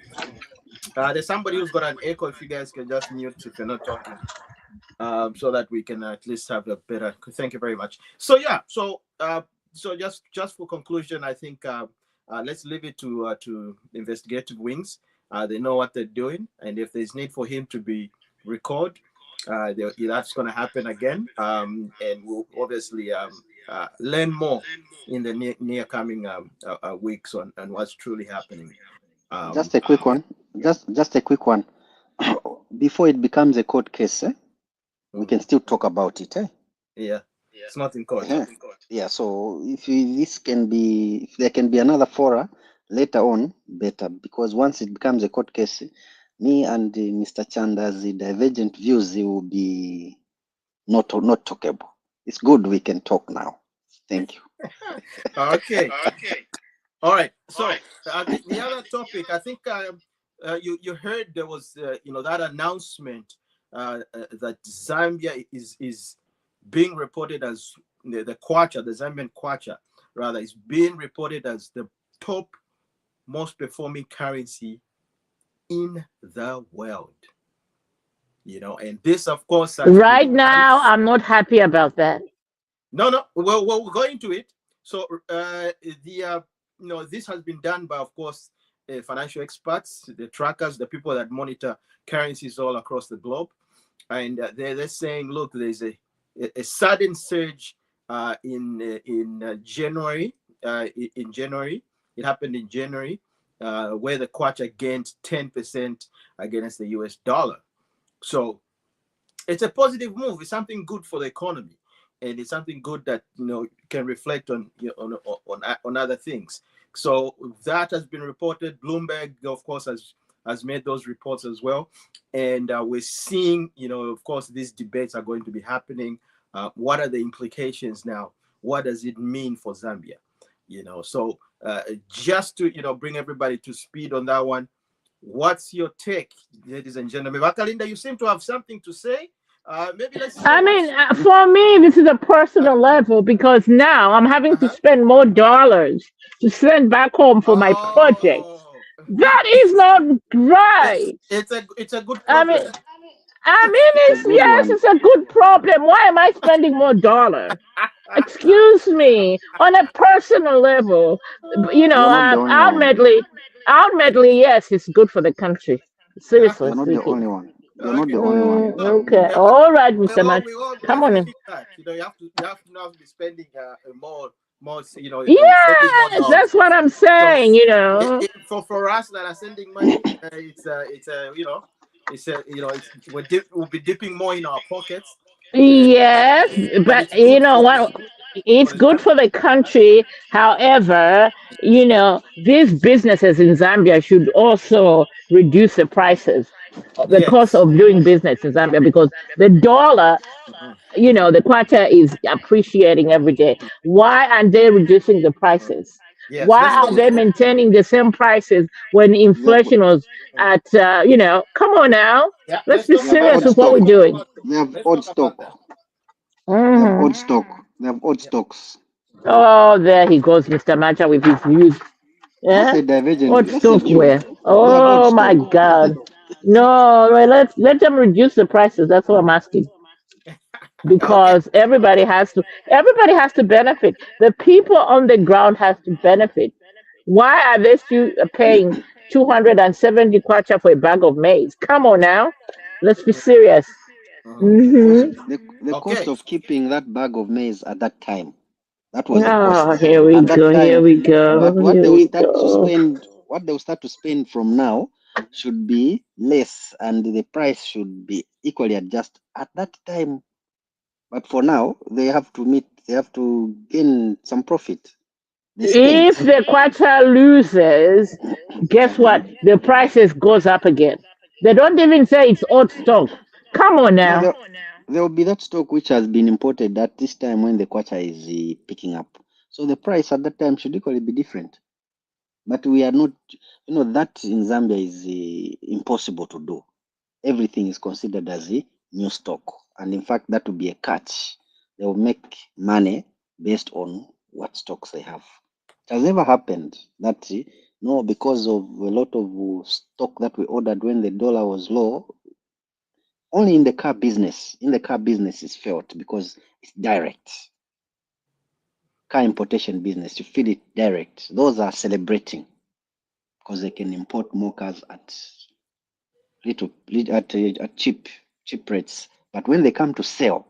There's somebody who's got an echo. If you guys can just mute if you're not talking, so that we can at least have a better. Thank you very much. So yeah, so just for conclusion, I think let's leave it to investigative wings. They know what they're doing, and if there's need for him to be recorded, that's going to happen again, and we'll obviously learn more in the near coming weeks on what's truly happening. Just a quick one. Just a quick one. Before it becomes a court case, we can still talk about it. Yeah, it's not in court. Yeah. So if there can be another fora later on, better, because once it becomes a court case, me and Mr. Chanda's divergent views will be not talkable. It's good we can talk now. Thank you. Okay. All right. So the other topic, I think you heard there was that announcement that Zambia is being reported as the Kwacha, the Zambian Kwacha, rather, is being reported as the top most performing currency in the world. And this, of course, right now, I'm not happy about that. No. Well, we'll go into it. So this has been done by, of course, financial experts, the trackers, the people that monitor currencies all across the globe, and they're saying, look, there's a sudden surge in January. In January, it happened in January, where the Kwacha gained 10% against the US dollar. So it's a positive move. It's something good for the economy, and it's something good that can reflect on other things. So that has been reported. Bloomberg, of course, has made those reports as well, and we're seeing, of course, these debates are going to be happening. What are the implications now? What does it mean for Zambia? So just to bring everybody to speed on that one. What's your take, ladies and gentlemen? Vakalinda, you seem to have something to say. Maybe let's I hear what's. mean, for me, this is a personal level because now I'm having to spend more dollars to send back home for my projects. Oh, That is not right. it's a good I mean, problem. It's a it's good yes, one. it's a good problem. Why am I spending more dollar? Excuse me. On a personal level, You're not the only one. ultimately, yes, it's good for the country. Seriously You're not the speaking. only one. You're not Okay. the only one. Okay. And All right, Mr. Match. we all Come on definitely in. need that. You have to be spending more, sending more Yes, dollars. that's what I'm So saying, you know. for us that are sending money, we'll be dipping more in our pockets. Yes, But but it's good for what? It's the good for Zambia. the country. However, these businesses in Zambia should also reduce the prices, the cost Yes. of doing business in Zambia, because the dollar, Mhm. the kwacha is appreciating every day. Why aren't they reducing the prices? Yes. Why Let's go are with. they maintaining the same prices when They have, inflation was at, come on now. Yeah. Let's Let's be talk they have about serious odd that. with what stock. we're doing. They have Let's odd talk about stock. that. They have hmm odd stock. They have odd Yeah. stocks. Oh, there he goes, Mr. Macha, with his views. That's Yeah? a divergent. What That's the stuff truth. where? They have odd Oh my stock. God. No, well, let them reduce the prices. That's what I'm asking. Okay. Because everybody has to benefit. The people on the ground has to benefit. Why are they still paying 270 kwacha for a bag of maize? Come on now. Let's be serious. Mhm. The cost, Mm-hmm. the cost Okay. of keeping that bag of maize at that time. That was the cost. Oh, here we At that go, here time, we go, but what here they will we start to go. spend, what they will start to spend from now should be less, and the price should be equally adjusted at that time. But for now, they have to gain some profit. They spent. If the quarter loses, guess what? The prices goes up again. They don't even say it's old stock. Come on No, now. there will be that stock which has been imported at this time when the kwacha is picking up. So the price at that time should equally be different. But we are not, that in Zambia is impossible to do. Everything is considered as a new stock. And in fact, that will be a catch. They will make money based on what stocks they have. It has never happened that, no, because of a lot of stock that we ordered when the dollar was low, only in the car business. In the car business is felt because it's direct. Car importation business, you feel it direct. Those are celebrating because they can import more cars at cheap rates. But when they come to sell,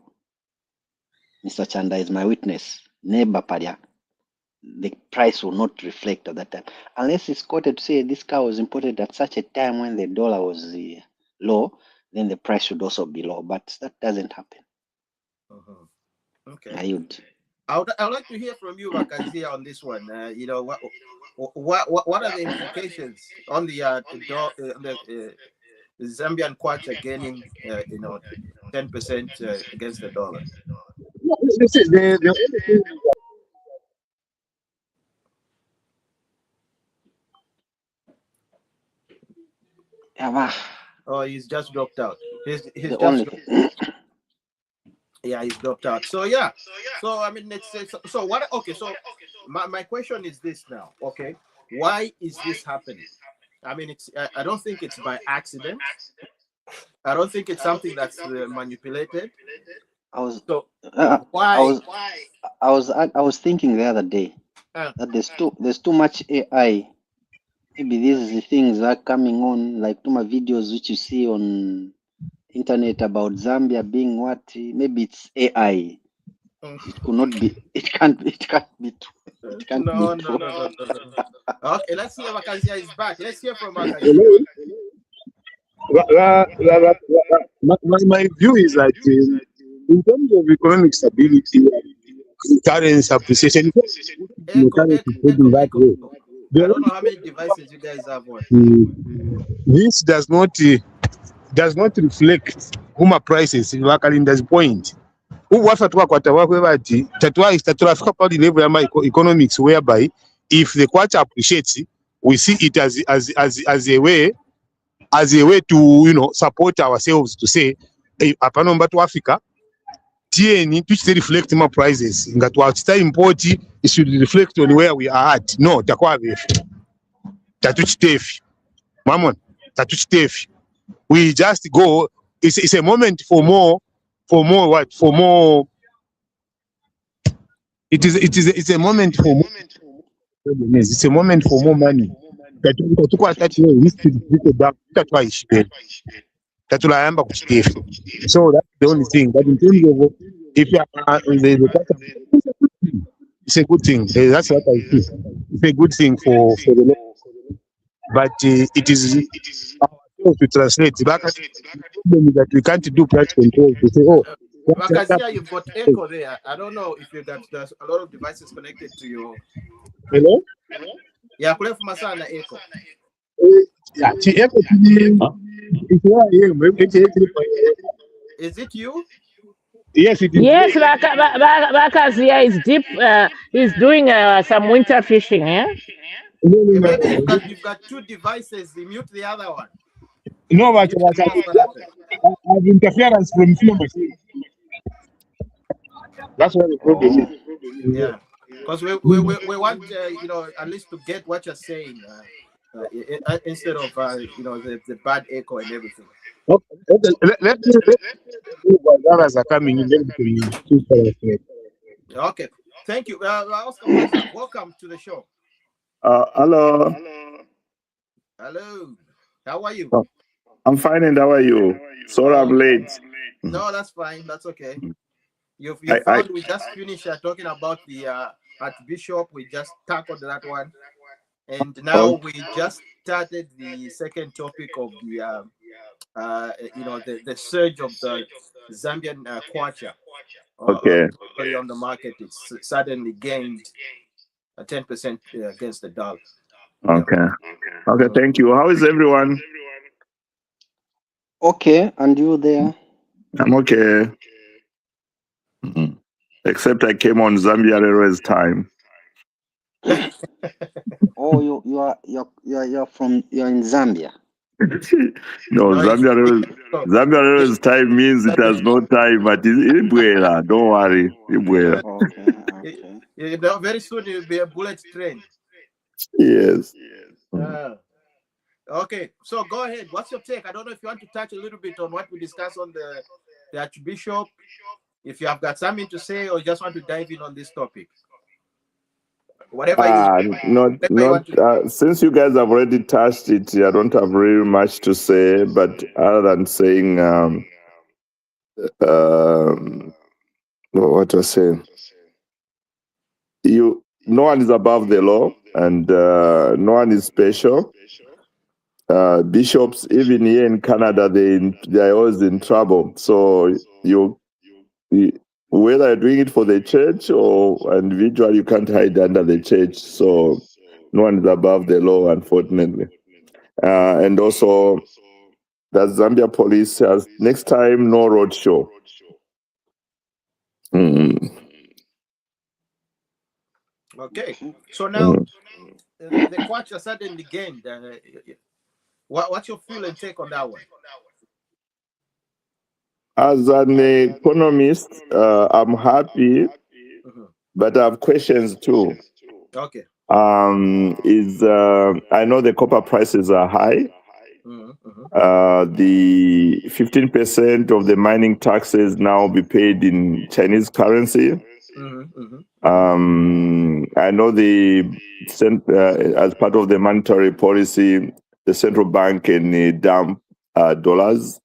Mr. Chanda is my witness, neighbor Paria, the price will not reflect at that time. Unless it's quoted to say this car was imported at such a time when the dollar was low, then the price should also be low. But that doesn't happen. Mhm. Okay. I would. I'd like to hear from you, Wakazia, on this one. What are the implications on the Zambian kwacha gaining 10% against the dollar? No, this is the only thing. Yeah, Oh, he's just dropped out. He's the just only thing. Yeah, he's dropped out. So yeah. So I mean, let's say so what? Okay, so my question is this now. Okay, why is this happening? I mean, I don't think it's by accident. I don't think it's something that's manipulated. I was So I why? was thinking the other day Uh, that there's too much AI. Maybe these are the things that are coming on, like too much videos which you see on internet about Zambia being what? Maybe it's AI. It could not be. It can't. It can't be true. It can't be no, no, true. no, no, no, no. Okay, let's hear Wakazia is back. Let's hear from Wakazia. Hello? My view is that in terms of economic stability, currency appreciation, the Echo, currency echo, is heading echo, that echo. way. The I don't only know how many devices you guys have on. this does not reflect huma prices vakalinda's point. Uwafa twakwata wakwe bati tatwafika pali level ya economics whereby if the kwacha appreciates, we see it as a way to support ourselves to say apano mbatu Africa tieni tuchite reflect ma prices nga twachita import it should reflect on where we are at. No, takwa befu tatuchitefi mamon tatuchitefi. We just go. It's a moment for more it's a moment for more. It's a moment for more money. So that's the only thing. But in terms of if you are it's a good thing. That's what I feel. It's a good thing for the law. But it is to translate back that we can't do price control to say, oh, Wakazia, you've got echo there. I don't know if you got there's a lot of devices connected to your. Hello? Yeah, play for Masana echo. Yeah, echo. Is it you? Yes, it is. Yes, Wakazia is deep. He's doing some winter fishing. Yeah. Maybe you've got two devices. Mute the other one. No, but I have interference from few machines. That's what the problem is. Yeah, because we want at least to get what you're saying instead of the bad echo and everything. Okay, let me others are coming in. Okay, thank you. Oscar, welcome to the show. Hello. Hello. How are you? I'm fine, and how are you? Sorry, I'm late. No, that's fine. That's okay. You found we just finished talking about the Archbishop. We just tackled that one, and now we just started the second topic of the the surge of the Zambian Kwacha. Okay. On the market, it's suddenly gained 10% against the dollar. Okay. Okay. Thank you. How is everyone? Okay, and you there? I'm okay. Except I came on Zambia Railways time. Oh, you're in Zambia. No, Zambia Railways time means it has no time, but it's don't worry. Okay. Very soon it will be a bullet train. Yes. Okay, so go ahead. What's your take? I don't know if you want to touch a little bit on what we discussed on the Archbishop. If you have got something to say or just want to dive in on this topic. Whatever since you guys have already touched it, I don't have really much to say, but other than saying what was saying? No one is above the law, and no one is special. Bishops, even here in Canada, they are always in trouble. So whether you're doing it for the church or individual, you can't hide under the church. So no one is above the law, unfortunately. And also, the Zambia police has next time no road show. Okay, so now the Kwacha suddenly gained. What's your feel and take on that one? As an economist, I'm happy, but I have questions too. Okay. I know the copper prices are high. The 15% of the mining taxes now be paid in Chinese currency. I know as part of the monetary policy, the central bank can dump dollars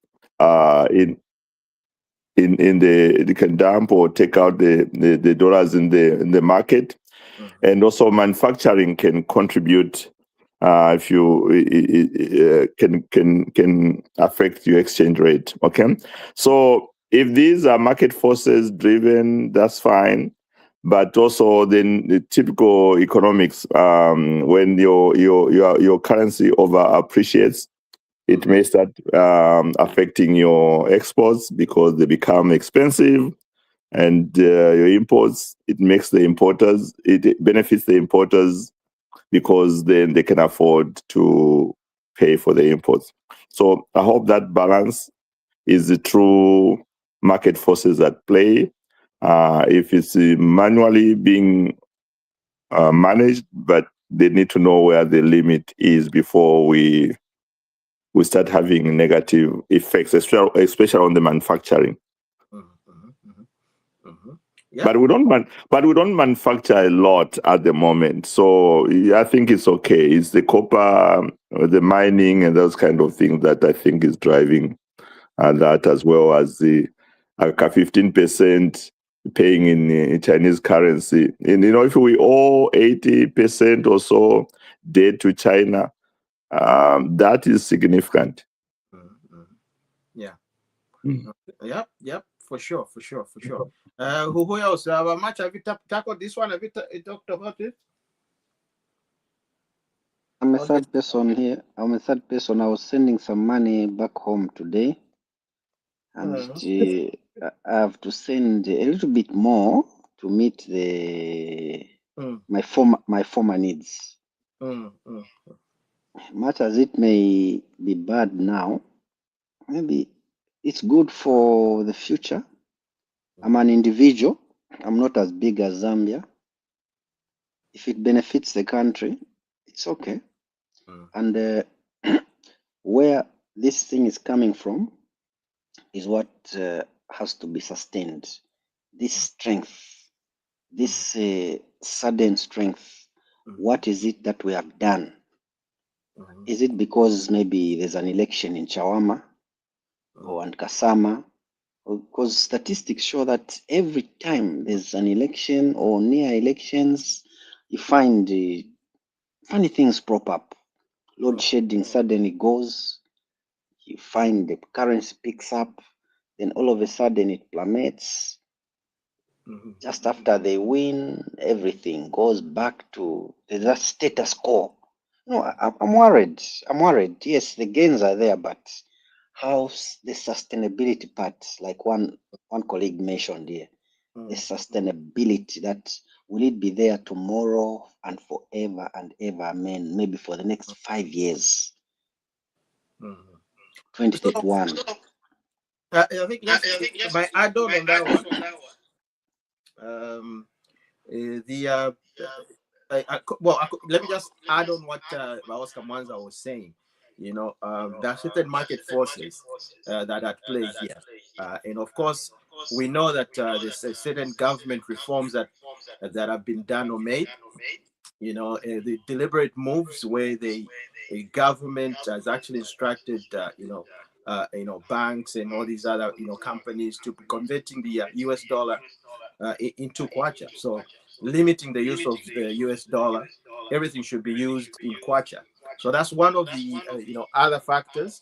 they can dump or take out the dollars in the market, and also manufacturing can contribute if you can affect your exchange rate. Okay, so if these are market forces driven, that's fine. But also then the typical economics, when your currency over appreciates, it may start affecting your exports because they become expensive, and your imports, it benefits the importers because then they can afford to pay for the imports. So I hope that balance is the true market forces at play. If it's manually being managed, but they need to know where the limit is before we start having negative effects, especially on the manufacturing. Yeah. But we don't manufacture a lot at the moment, so I think it's okay. It's the copper, the mining, and those kind of things that I think is driving that, as well as the 15% paying in Chinese currency. And if we owe 80% or so debt to China, that is significant. Yeah. Yep. For sure. Who else? Much have you tackled this one? Have you talked about it? I'm a third person here. I was sending some money back home today, and I have to send a little bit more to meet my former needs. Much as it may be bad now, maybe it's good for the future. I'm an individual. I'm not as big as Zambia. If it benefits the country, it's okay. And where this thing is coming from is what has to be sustained. This strength, this sudden strength. What is it that we have done? Is it because maybe there's an election in Chawama or in Kasama? Because statistics show that every time there's an election or near elections, you find funny things prop up. Load shedding suddenly goes. You find the currency picks up. Then all of a sudden it plummets. Just after they win, everything goes back to the status quo. No, I'm worried. Yes, the gains are there, but how's the sustainability part? Like one colleague mentioned here, the sustainability, that will it be there tomorrow and forever and ever? Amen. Maybe for the next 5 years. 2031. I think just my add-on on that one. Let me just add on what Oscar Mwanza was saying. There are certain market forces that are at play here, and of course, we know that there's certain government reforms that have been done or made. The deliberate moves where the government has actually instructed, banks and all these other companies to be converting the US dollar into Kwacha. So limiting the use of the US dollar, everything should be used in Kwacha. So that's one of the other factors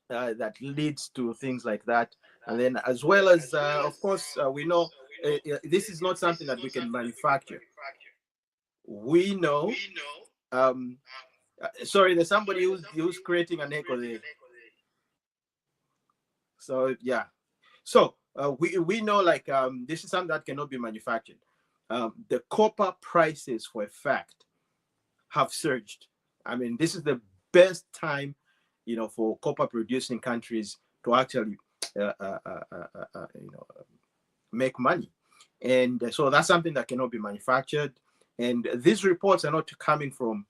that leads to things like that. And then, as well as of course, we know this is not something that we can manufacture. We know. Sorry, there's somebody who's creating an echo there. So yeah. So we know, like, this is something that cannot be manufactured. The copper prices, for a fact, have surged. I mean, this is the best time, for copper producing countries to actually, make money. And so that's something that cannot be manufactured. And these reports are not coming from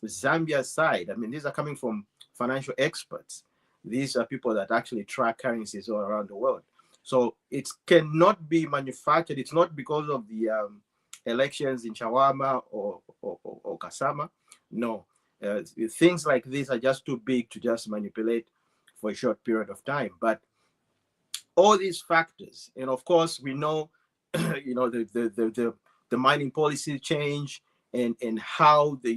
Zambia's side. I mean, these are coming from financial experts. These are people that actually track currencies all around the world. So it cannot be manufactured. It's not because of the elections in Chawama or Kasama. No, things like this are just too big to just manipulate for a short period of time. But all these factors, and of course we know, the mining policy change and how the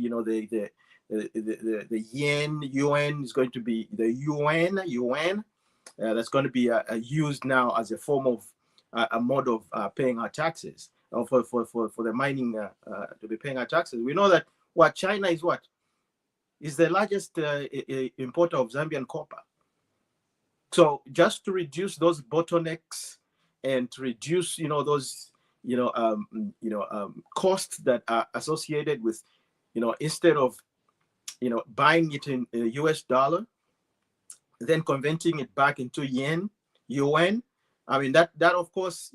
yuan is going to be the yuan. That's going to be used now as a form of a mode of paying our taxes, or for the mining to be paying our taxes. We know that China is the largest importer of Zambian copper. So just to reduce those bottlenecks and to reduce those costs that are associated with instead of buying it in US dollar, then converting it back into yuan. I mean that of course,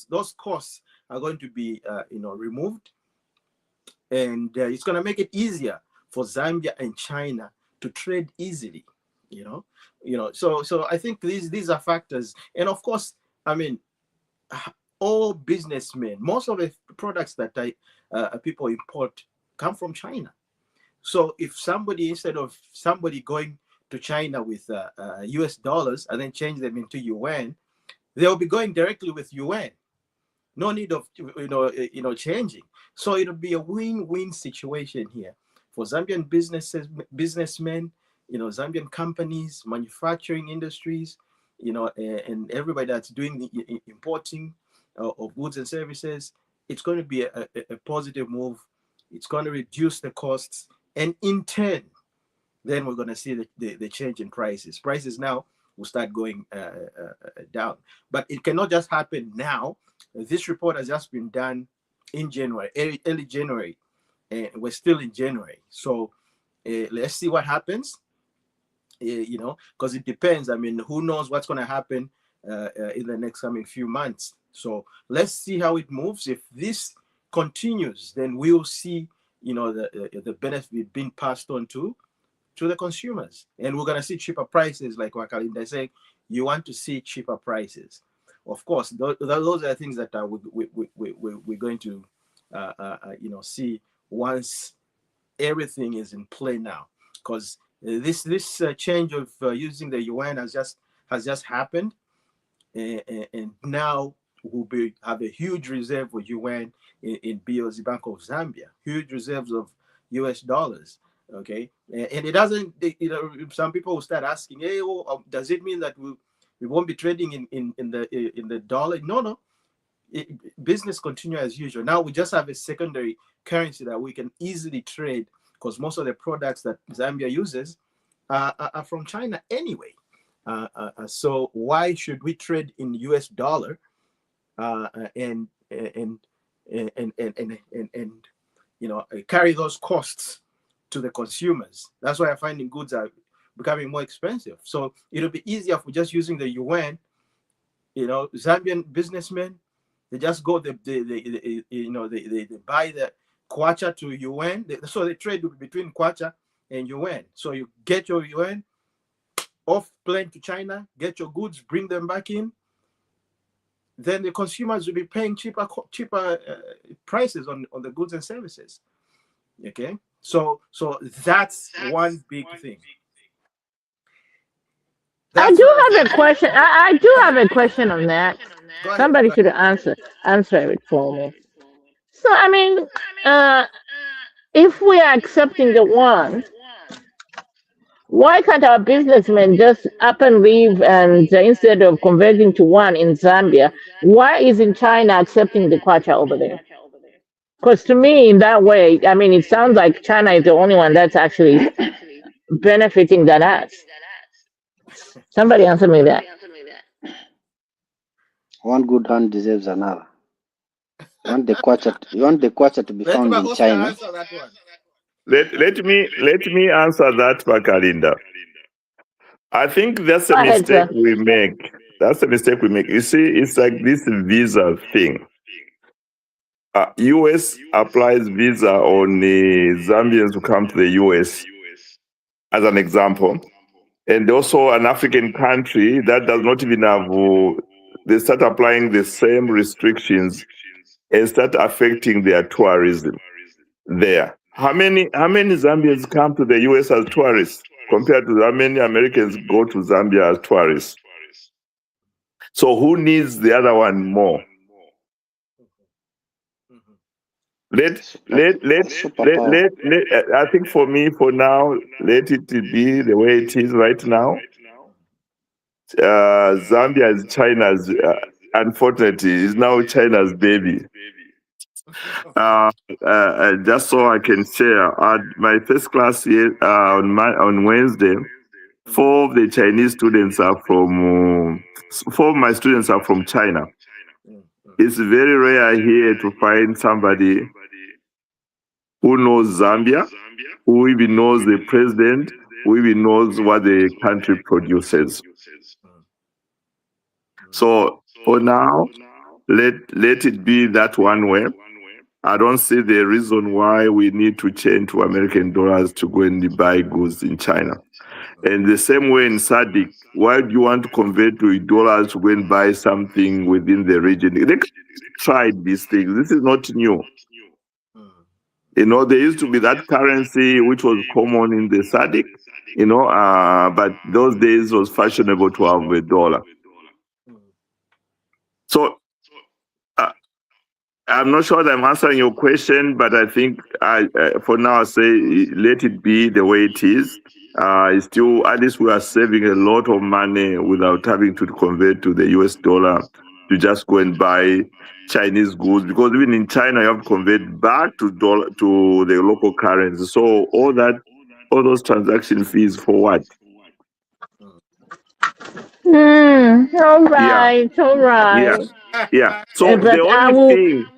those costs are going to be removed, and it's going to make it easier for Zambia and China to trade easily. So I think these are factors, and of course, I mean, all businessmen, most of the products that people import come from China. So if instead of somebody going to China with US dollars and then change them into yuan, they'll be going directly with yuan. No need of changing. So it'll be a win-win situation here for Zambian businessmen, Zambian companies, manufacturing industries, and everybody that's doing the importing of goods and services. It's going to be a positive move. It's going to reduce the costs, and in turn, then we're going to see the change in prices. Prices now will start going down, but it cannot just happen now. This report has just been done in January, early January, and we're still in January. So let's see what happens. Because it depends. I mean, who knows what's going to happen in the next coming few months. So let's see how it moves. If this continues, then we'll see, the benefit being passed on to the consumers, and we're going to see cheaper prices. Like Wakalinda saying, you want to see cheaper prices. Of course, those are the things that we're going to, see once everything is in play now, because this change of using the yuan has just happened, and now we'll have a huge reserve of yuan in BOZ Bank of Zambia, huge reserves of US dollars. Okay, and it doesn't. Some people will start asking, "Hey, does it mean that we won't be trading in the dollar?" No. Business continue as usual. Now we just have a secondary currency that we can easily trade, because most of the products that Zambia uses are from China anyway. So why should we trade in US dollar and carry those costs to the consumers? That's why I'm finding goods are becoming more expensive. So it'll be easier for just using the yuan. Zambian businessmen, they just go, they buy the Kwacha to yuan. So they trade between Kwacha and yuan. So you get your yuan off plane to China, get your goods, bring them back in. Then the consumers will be paying cheaper prices on the goods and services. Okay, so that's one big thing. I do have a question. I do have a question on that. Somebody should answer it for me. So I mean, if we are accepting the one, why can't our businessmen just up and leave, and instead of converting to one in Zambia, why isn't China accepting the Kwacha over there? Because to me, in that way, I mean, it sounds like China is the only one that's actually benefiting than us. Somebody answer me that. One good hand deserves another. You want the Kwacha to be found in China? Let me answer that, Bakalinda. I think that's a mistake we make. That's a mistake we make. You see, it's like this visa thing. US applies visa on Zambians who come to the US, as an example. And also an African country that does not even have, they start applying the same restrictions and start affecting their tourism there. How many Zambians come to the US as tourists compared to how many Americans go to Zambia as tourists? So who needs the other one more? I think for me, for now, let it be the way it is right now. Zambia is China's, unfortunately, is now China's baby. Just so I can share, at my first class here on Wednesday, 4 of the Chinese students are from, 4 of my students are from China. It's very rare here to find somebody who knows Zambia, who even knows the president, who even knows what the country produces. So for now, let it be that one way. I don't see the reason why we need to change to American dollars to go and buy goods in China. And the same way in SADC, why do you want to convert to dollars to go and buy something within the region? They tried these things. This is not new. You know, there used to be that currency which was common in the SADC, you know, but those days was fashionable to have a dollar. So I'm not sure that I'm answering your question, but I think for now I say let it be the way it is. It's still, at least we are saving a lot of money without having to convert to the US dollar to just go and buy Chinese goods, because even in China you have to convert back to the local currency. So all those transaction fees for what? All right. Yeah. So But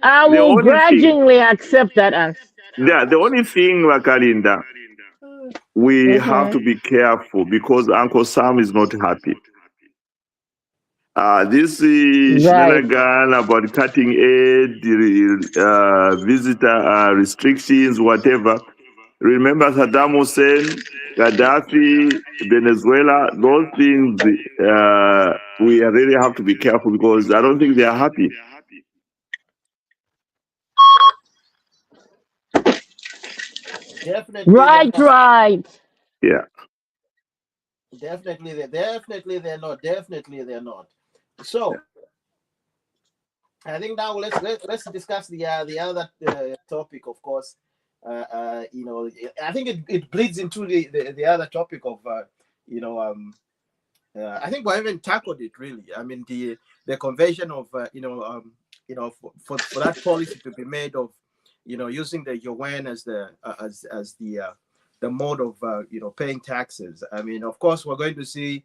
I will grudgingly accept that answer. Yeah, the only thing, Wakalinda, we have to be careful because Uncle Sam is not happy. This shenanigan about cutting aid, visitor restrictions, whatever. Remember Saddam Hussein, Gaddafi, Venezuela, those things, we really have to be careful because I don't think they are happy. Definitely. Right. Yeah. Definitely they're not. Definitely they're not. So I think now let's discuss the other topic, of course. You know, I think it bleeds into the other topic of I think we haven't tackled it really. I mean the conversion of for that policy to be made of using the yuan as the mode of paying taxes. I mean, of course, we're going to see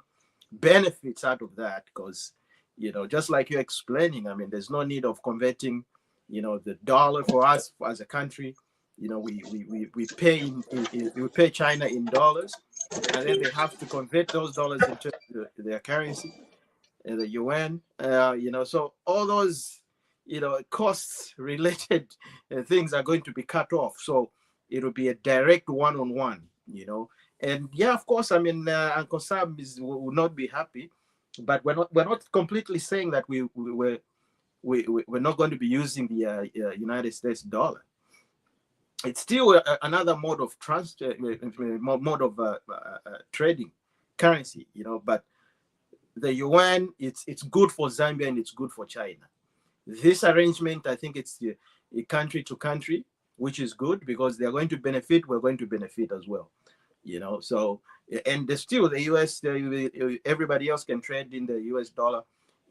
benefits out of that because just like you're explaining, I mean, there's no need of converting the dollar for us as a country. We pay China in dollars, and then they have to convert those dollars into their currency, the yuan. So all those costs related things are going to be cut off. So it will be a direct one-on-one. And yeah, of course, I mean, Uncle Sam will not be happy, but we're not completely saying that we're not going to be using the United States dollar. It's still another mode of trading currency, but the yuan, it's good for Zambia and it's good for China. This arrangement, I think it's a country to country, which is good because they're going to benefit, we're going to benefit as well. So, and still the US, everybody else can trade in the US dollar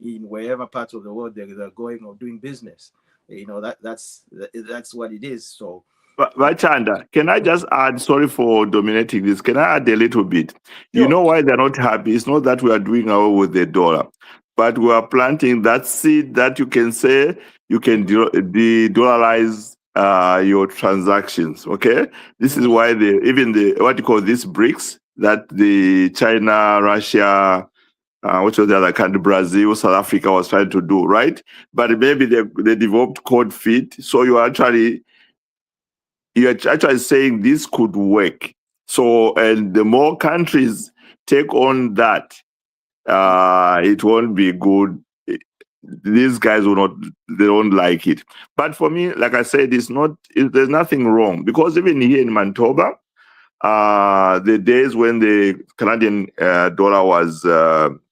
in wherever parts of the world they're going or doing business. That's what it is. So, Chanda, can I just add, sorry for dominating this, can I add a little bit? You know why they're not happy? It's not that we are doing away with the dollar, but we are planting that seed that you can say you can de-dollarize your transactions, okay? This is why what you call this BRICS, that the China, Russia, which was the other country, Brazil, South Africa was trying to do, right? But maybe they developed cold feet, so you're actually saying this could work. So, and the more countries take on that, it won't be good. These guys they don't like it. But for me, like I said, there's nothing wrong because even here in Manitoba, the days when the Canadian dollar was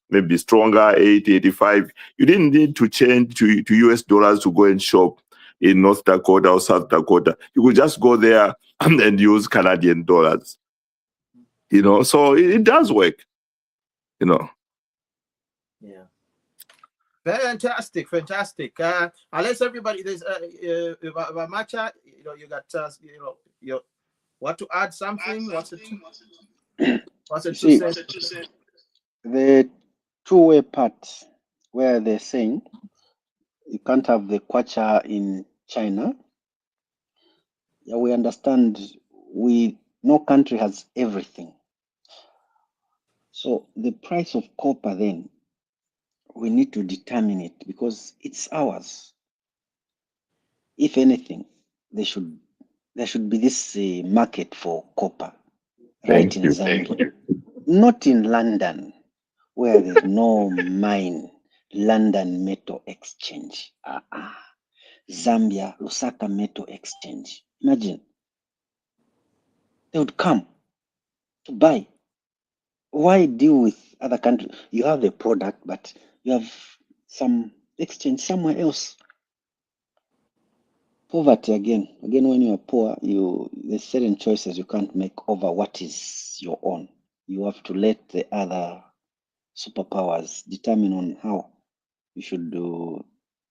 maybe stronger, 80, 85, you didn't need to change to US dollars to go and shop in North Dakota or South Dakota. You could just go there and use Canadian dollars. So it does work. Yeah. Fantastic. Unless everybody there's Macha, you got you want to add something? What's it to say? The two-way part where they're saying you can't have the Kwacha in China. Yeah, we understand no country has everything. So the price of copper then, we need to determine it because it's ours. If anything, there should be this market for copper right in Zambia, not in London where there's no mine, London Metal Exchange. Zambia, Lusaka Metal Exchange. Imagine. They would come to buy. Why deal with other countries? You have the product, but you have some exchange somewhere else. Poverty again. Again, when you are poor, there's certain choices you can't make over what is your own. You have to let the other superpowers determine on how you should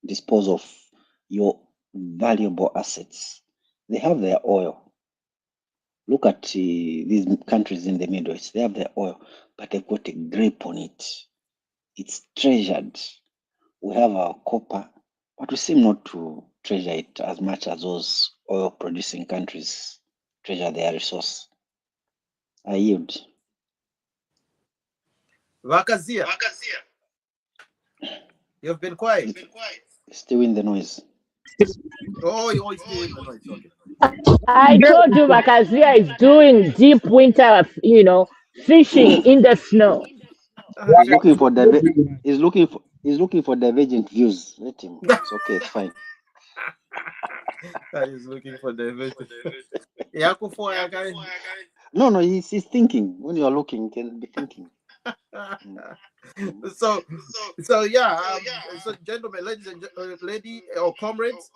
dispose of your valuable assets. They have their oil. Look at these countries in the Middle East. They have their oil, but they've got a grip on it. It's treasured. We have our copper, but we seem not to treasure it as much as those oil-producing countries treasure their resource. I yield. Vakazia, you've been quiet. Still in the noise. Oh, you're always still in the noise. Okay. I told you Makazia is doing deep winter, fishing in the snow. He's looking for divergent views. Let him. It's okay. It's fine. He's looking for divergent. No, he's thinking. When you are looking, you can be thinking. So gentlemen, ladies and comrades.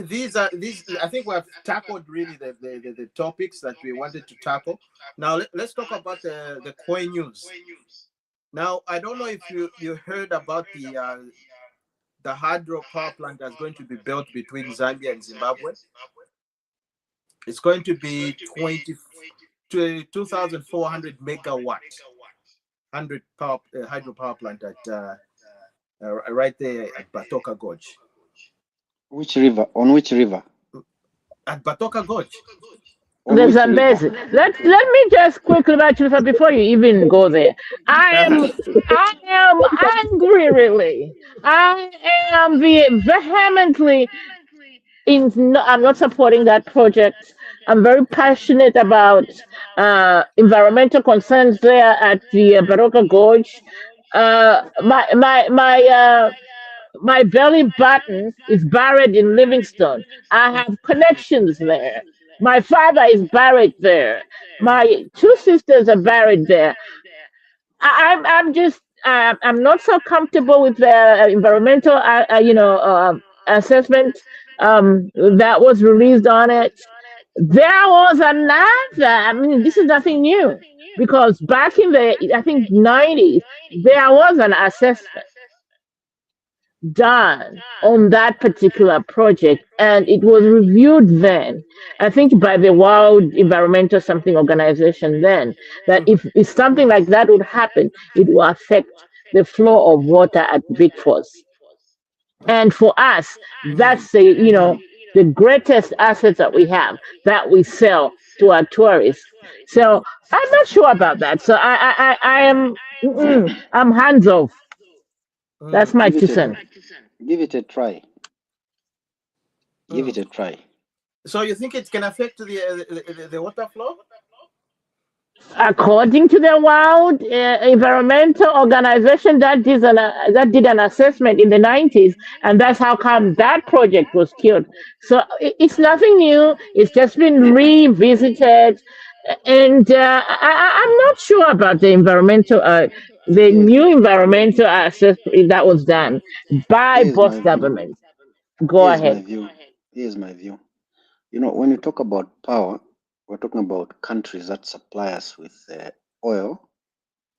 These I think we have tackled really the topics that we wanted to tackle. Now let's talk about the coin news. Now I don't know if you heard about the hydro power plant that's going to be built between Zambia and Zimbabwe. It's going to be 2,400 megawatt, 100 hydro power plant at right there at Batoka Gorge. Which river? On which river? At Batoka Gorge. The Zambezi. Let me just quickly before you even go there. I am angry, really. I am vehemently I'm not supporting that project. I'm very passionate about environmental concerns there at the Baroka Gorge. My belly button is buried in Livingston. I have connections there. My father is buried there. My two sisters are buried there. I'm just I'm not so comfortable with the environmental assessment that was released on it. There was another. I mean, this is nothing new because back in the 90s there was an assessment done on that particular project, and it was reviewed then, I think, by the World Environmental Something Organization then, that if something like that would happen, it will affect the flow of water at Big Falls. And for us, that's the greatest assets that we have that we sell to our tourists. So I'm not sure about that. So I am I'm hands off. That's my 2 cents. Give it a try. Give it a try. So you think it can affect the water flow? According to the World Environmental Organization that did an assessment in the 90s, and that's how come that project was killed. So it's nothing new. It's just been revisited, and I'm not sure about the new environmental assessment that was done by both governments. Go ahead. Here's my view. When you talk about power, we're talking about countries that supply us with oil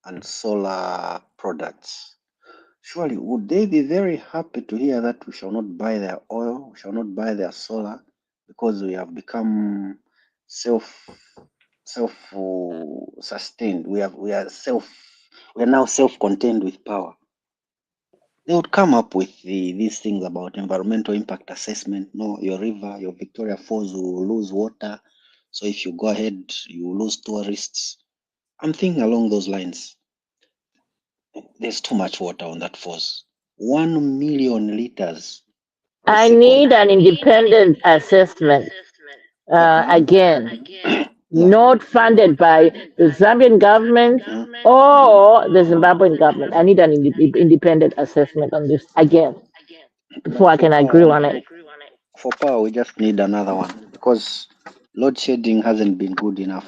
and solar products. Surely, would they be very happy to hear that we shall not buy their oil, we shall not buy their solar, because we have become self-sustained. We are now self-contained with power. They would come up with these things about environmental impact assessment. No, your river, your Victoria Falls will lose water. So if you go ahead, you lose tourists. I'm thinking along those lines. There's too much water on that force. 1 million liters. I need an independent assessment. Again, not funded by the Zambian government or the Zimbabwean government. I need an independent assessment on this again before I can agree on it. For power, we just need another one because load shedding hasn't been good enough.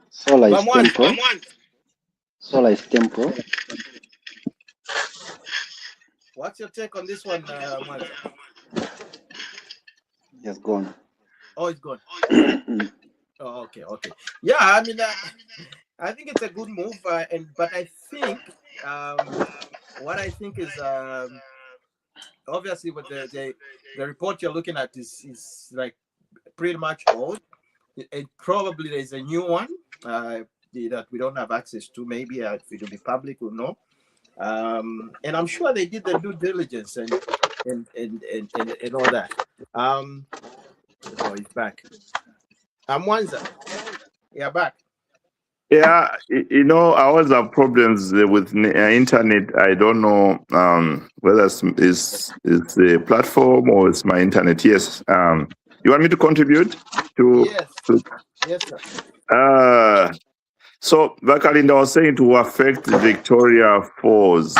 Solar is temporal. Solar is temporal. What's your take on this one, Mwanza? It's gone. Oh, it's gone. Oh, okay. Yeah, I mean, I think it's a good move, but I think what I think is obviously with the report you're looking at is like pretty much old. It probably there's a new one that we don't have access to. Maybe if it will be public, we'll know. And I'm sure they did the due diligence and all that. Oh, he's back. Mwanza, you're back. Yeah, I always have problems with internet. I don't know whether it's the platform or it's my internet. Yes. You want me to contribute to? Yes, sir. So Bakalinda was saying to affect Victoria Falls.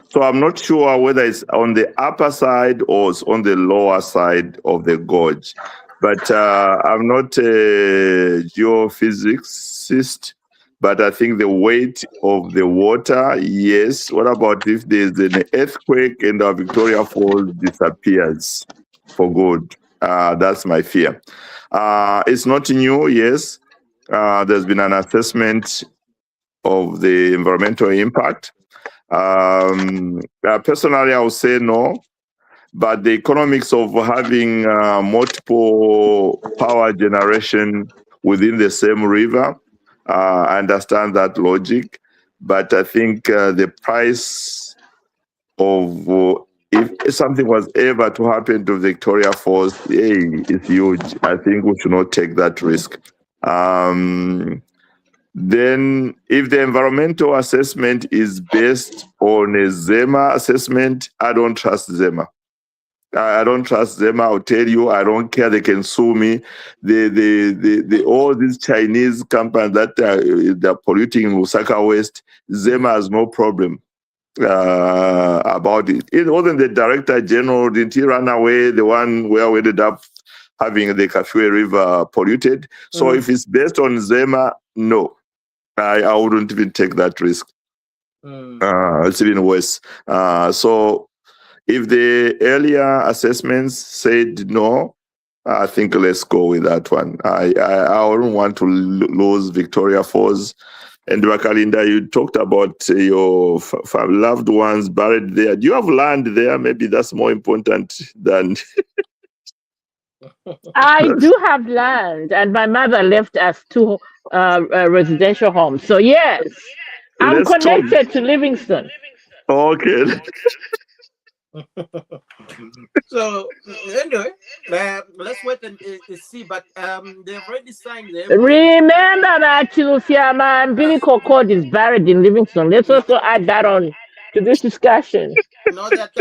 So I'm not sure whether it's on the upper side or it's on the lower side of the gorge. But I'm not a geophysicist, but I think the weight of the water, yes. What about if there's an earthquake and our Victoria Falls disappears for good? That's my fear. It's not new, yes. There's been an assessment of the environmental impact. Personally, I would say no, but the economics of having multiple power generation within the same river, I understand that logic, but I think the price of if something was ever to happen to Victoria Falls, it's huge. I think we should not take that risk. Then if the environmental assessment is based on a ZEMA assessment, I don't trust ZEMA. I don't trust them. I'll tell you, I don't care. They can sue me. All these Chinese companies that they're polluting Lusaka West, ZEMA has no problem about it. It wasn't the director general, didn't he run away? The one where we ended up having the Kafue River polluted. So if it's based on ZEMA, no, I wouldn't even take that risk. It's even worse. So if the earlier assessments said no, I think let's go with that one. I wouldn't want to lose Victoria Falls. And Bakalinda, you talked about your loved ones buried there. Do you have land there? Maybe that's more important than... I do have land, and my mother left us 2 residential homes. So yes, I'm connected to Livingston. Okay. So anyway, let's wait and see. But they've already signed them. Remember that Chilufia umbilical cord is buried in Livingston. Let's also add that on to this discussion. No, that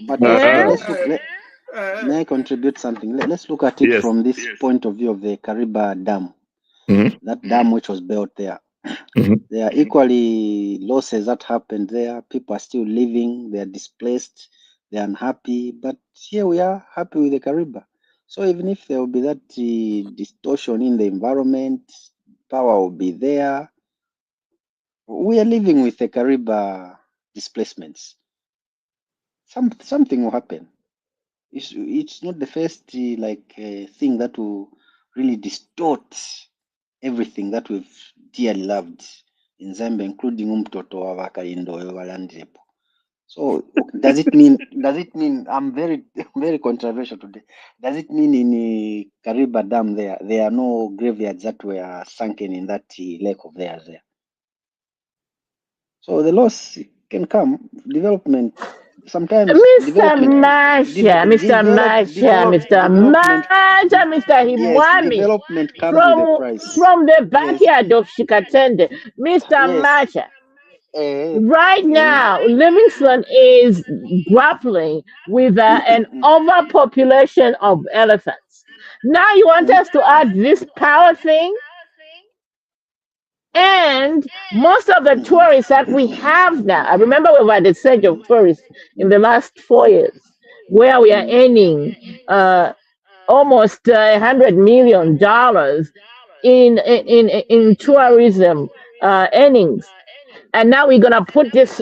But may I contribute something? Let's look at it from this point of view of the Kariba Dam. That dam which was built there. There are equally losses that happened there. People are still living, they are displaced, they are unhappy. But here we are happy with the Kariba. So even if there will be that distortion in the environment, power will be there. We are living with the Kariba displacements. Something will happen. It's not the first thing that will really distort everything that we've dearly loved in Zambia, including Umtoto wa Wakaindo Walandipo. So does it mean I'm very very controversial today? Does it mean in Kariba Dam there are no graveyards that were sunken in that lake of theirs there? So the loss can come. Development sometimes Mr. development Masha, Mr. yes, Himwami, development comes with a price. from the Yes, backyard of Shikatende, Mr. yes. Masha. Eh, Right eh, now, Livingston is grappling with an overpopulation of elephants. Now you want us to add this power thing? And most of the tourists that we have now, I remember we've had a surge of tourists in the last 4 years, where we are earning almost $100 million in tourism earnings, and now we're gonna put this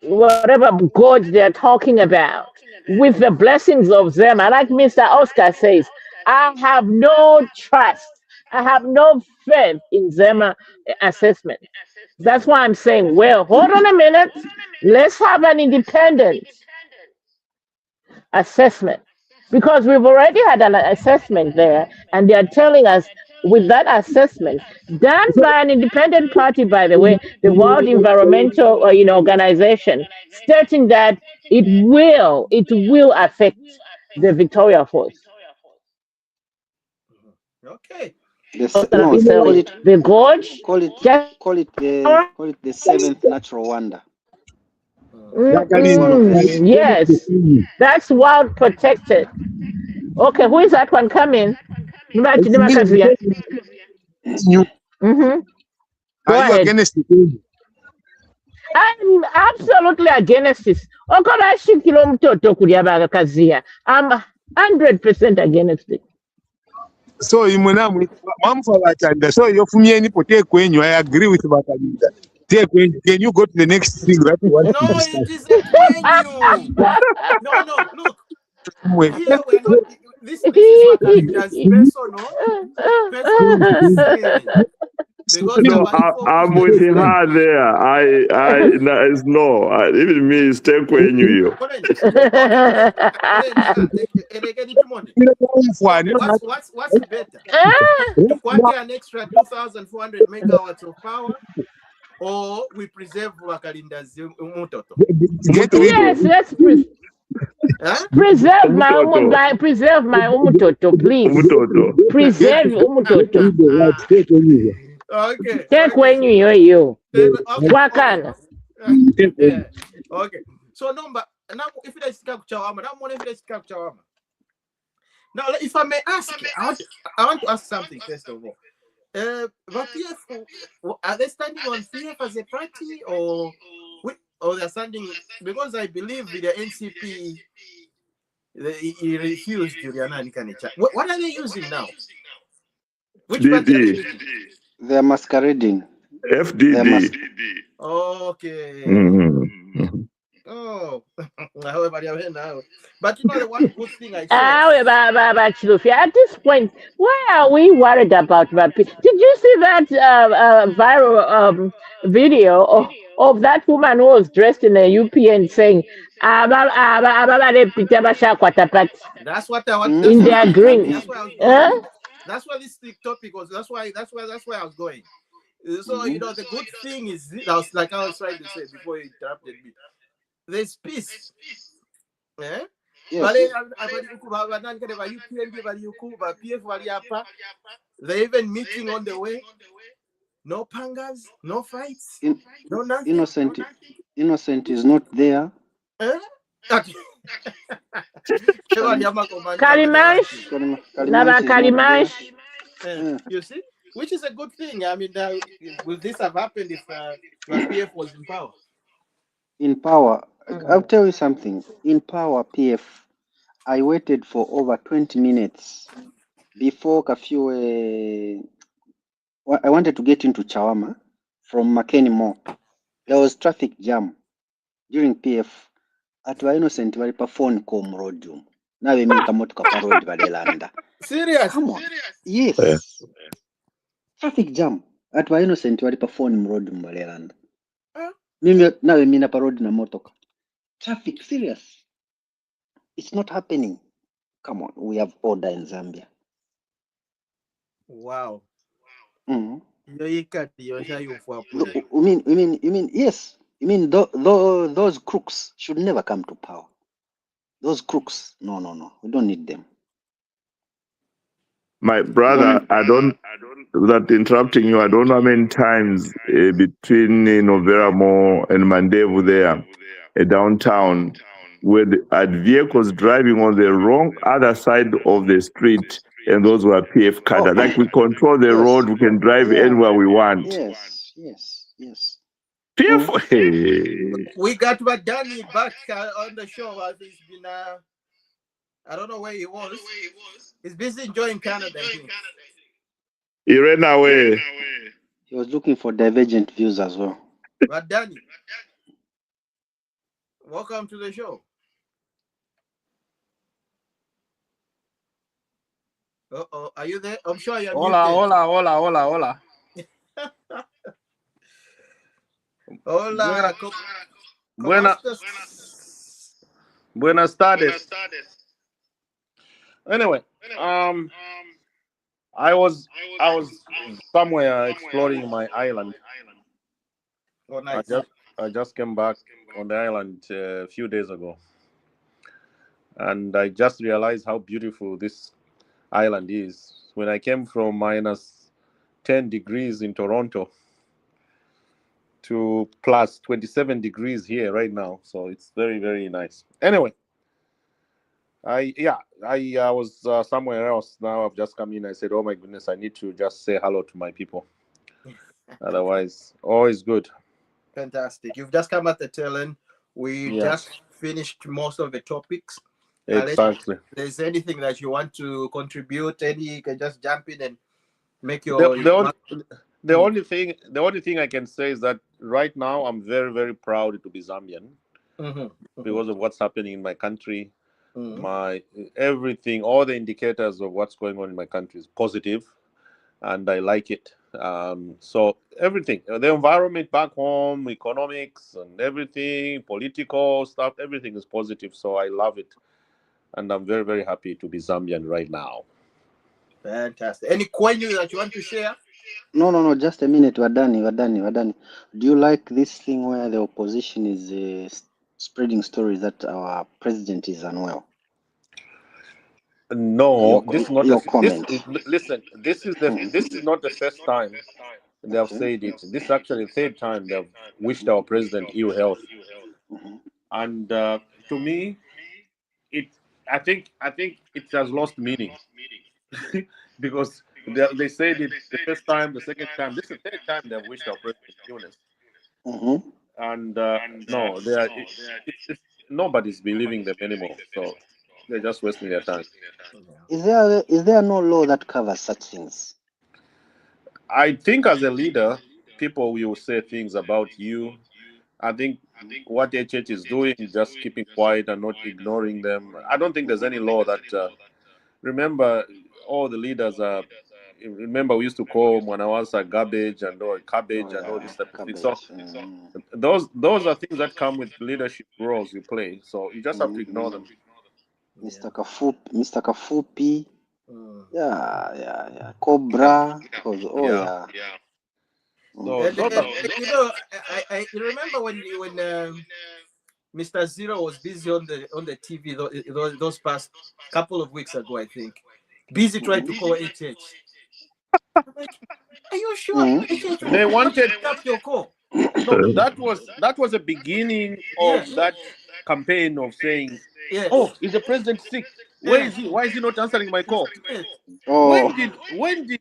whatever God they're talking about with the blessings of them. And like Mr. Oscar says, I have no trust. I have no faith in them assessment. That's why I'm saying, well, hold on a minute. Let's have an independent assessment, because we've already had an assessment there, and they are telling us with that assessment done by an independent party, by the way, the World Environmental Organization, stating that it will affect the Victoria Falls. Okay. The gorge. Call it the seventh natural wonder. Yes, that's wild protected. Okay, who is that one coming? Mm-hmm. Go ahead. Against the I'm absolutely against this. I'm 100% against it. So so you take when you I agree with Bakalinda. Can you go to the next thing that you want to discuss? No, it is a venue. No, look. Here we're not. This is Bakalinda's personal experience. Because No, I'm with her there. Even me, stay when you. What's better? To quantify an extra 2,400 megawatts of power, or we preserve Bakalinda's Umutoto? Yes, let's preserve my Umutoto, please. Preserve Umutoto. Okay. Take when you. Wakana. Okay. So number now if it is Chawama, now if I may ask, I want to ask something first of all. PF, are they standing on PF as a party, or they're standing, because I believe with the NCP he refused Juliana Kanicha. What are they using now? Which party are they using? They're masquerading. FDD. Okay. Mm-hmm. Oh, but you know the one good thing I saw. At this point, why are we worried about that? Did you see that viral video of that woman who was dressed in a UPN saying, That's what I want. In their green. That's why this topic was. That's why I was going. So the good thing is, that was like I was trying to say before you interrupted me. There's peace. Eh? Yes. They're even meeting on the way. No pangas, no fights, no nothing. Innocent is not there. Eh? Kalimash. You see? Which is a good thing. I mean, will this have happened if PF was in power? In power, I'll tell you something. In power, PF, I waited for over 20 minutes before curfew. I wanted to get into Chawama from Makeni Mall. There was traffic jam during PF. Atwa Innocent walipa phone call mrodu. Now we make a motoka parodi balelanda. Serious? Come on. Yes. Traffic jam. Atwa Innocent walipa phone mrodu balelanda. Mimi nawe mina parodi na motoka. Traffic, serious. It's not happening. Come on, we have order in Zambia. Wow. Mm. You mean, yes. You mean those crooks should never come to power. Those crooks, no. We don't need them. My brother, I don't, that interrupting you, I don't know how many times between Noveramo and Mandevu there, downtown, where had vehicles driving on the wrong other side of the street, and those were PF cadre. Like we control the road, we can drive anywhere we want. Yes. PF, hey. We got Danny back on the show. He's been, I don't know where he was. He's busy enjoying Canada. He ran away. He was looking for divergent views as well. But Danny, welcome to the show. Uh-oh, are you there? I'm sure you're Hola. Hola. Buenas tardes. Anyway, I was somewhere exploring my island. Oh, nice. I just came back on the island a few days ago, and I just realized how beautiful this island is. When I came from minus 10 degrees in Toronto to plus 27 degrees here right now, so it's very, very nice. Anyway, I was somewhere else. Now I've just come in. I said, oh my goodness, I need to just say hello to my people. Otherwise, always good. Fantastic. You've just come at the tail end. We just finished most of the topics. Exactly. If there's anything that you want to contribute, you can just jump in and make your. The only thing I can say is that right now I'm very, very proud to be Zambian because of what's happening in my country. My everything, all the indicators of what's going on in my country is positive, and I like it. So everything, the environment back home, economics and everything, political stuff, everything is positive. So I love it, and I'm very, very happy to be Zambian right now. Fantastic. Any question that you want to share? No. Just a minute. Wadani. Do you like this thing where the opposition is spreading stories that our president is unwell? No, this is not your comment. Listen, this is not the first time they have said it. This is actually the third time they have wished our president ill health. And to me, I think it has lost meaning because they said it the first time, the second time. This is the third time they have wished our president illness. And no, nobody's believing them anymore. So they're just wasting their time. Is there no law that covers such things? I think as a leader, people will say things about you. I think what HH is doing is just keeping quiet and not ignoring them. I don't think there's any law that. Remember, all the leaders are. Remember, we used to call Mwanawasa garbage and all cabbage and all this type of thing. So those are things that come with leadership roles you play. So you just have to ignore them. Mr. Kafupi. Yeah. Cobra. So I remember when Mr. Zero was busy on the TV those past couple of weeks ago, I think. Busy trying to call HH. I'm like, are you sure? They wanted up your call. No, that was the beginning of that campaign of saying, "Oh, is the president sick? Where is he? Why is he not answering my call?" When did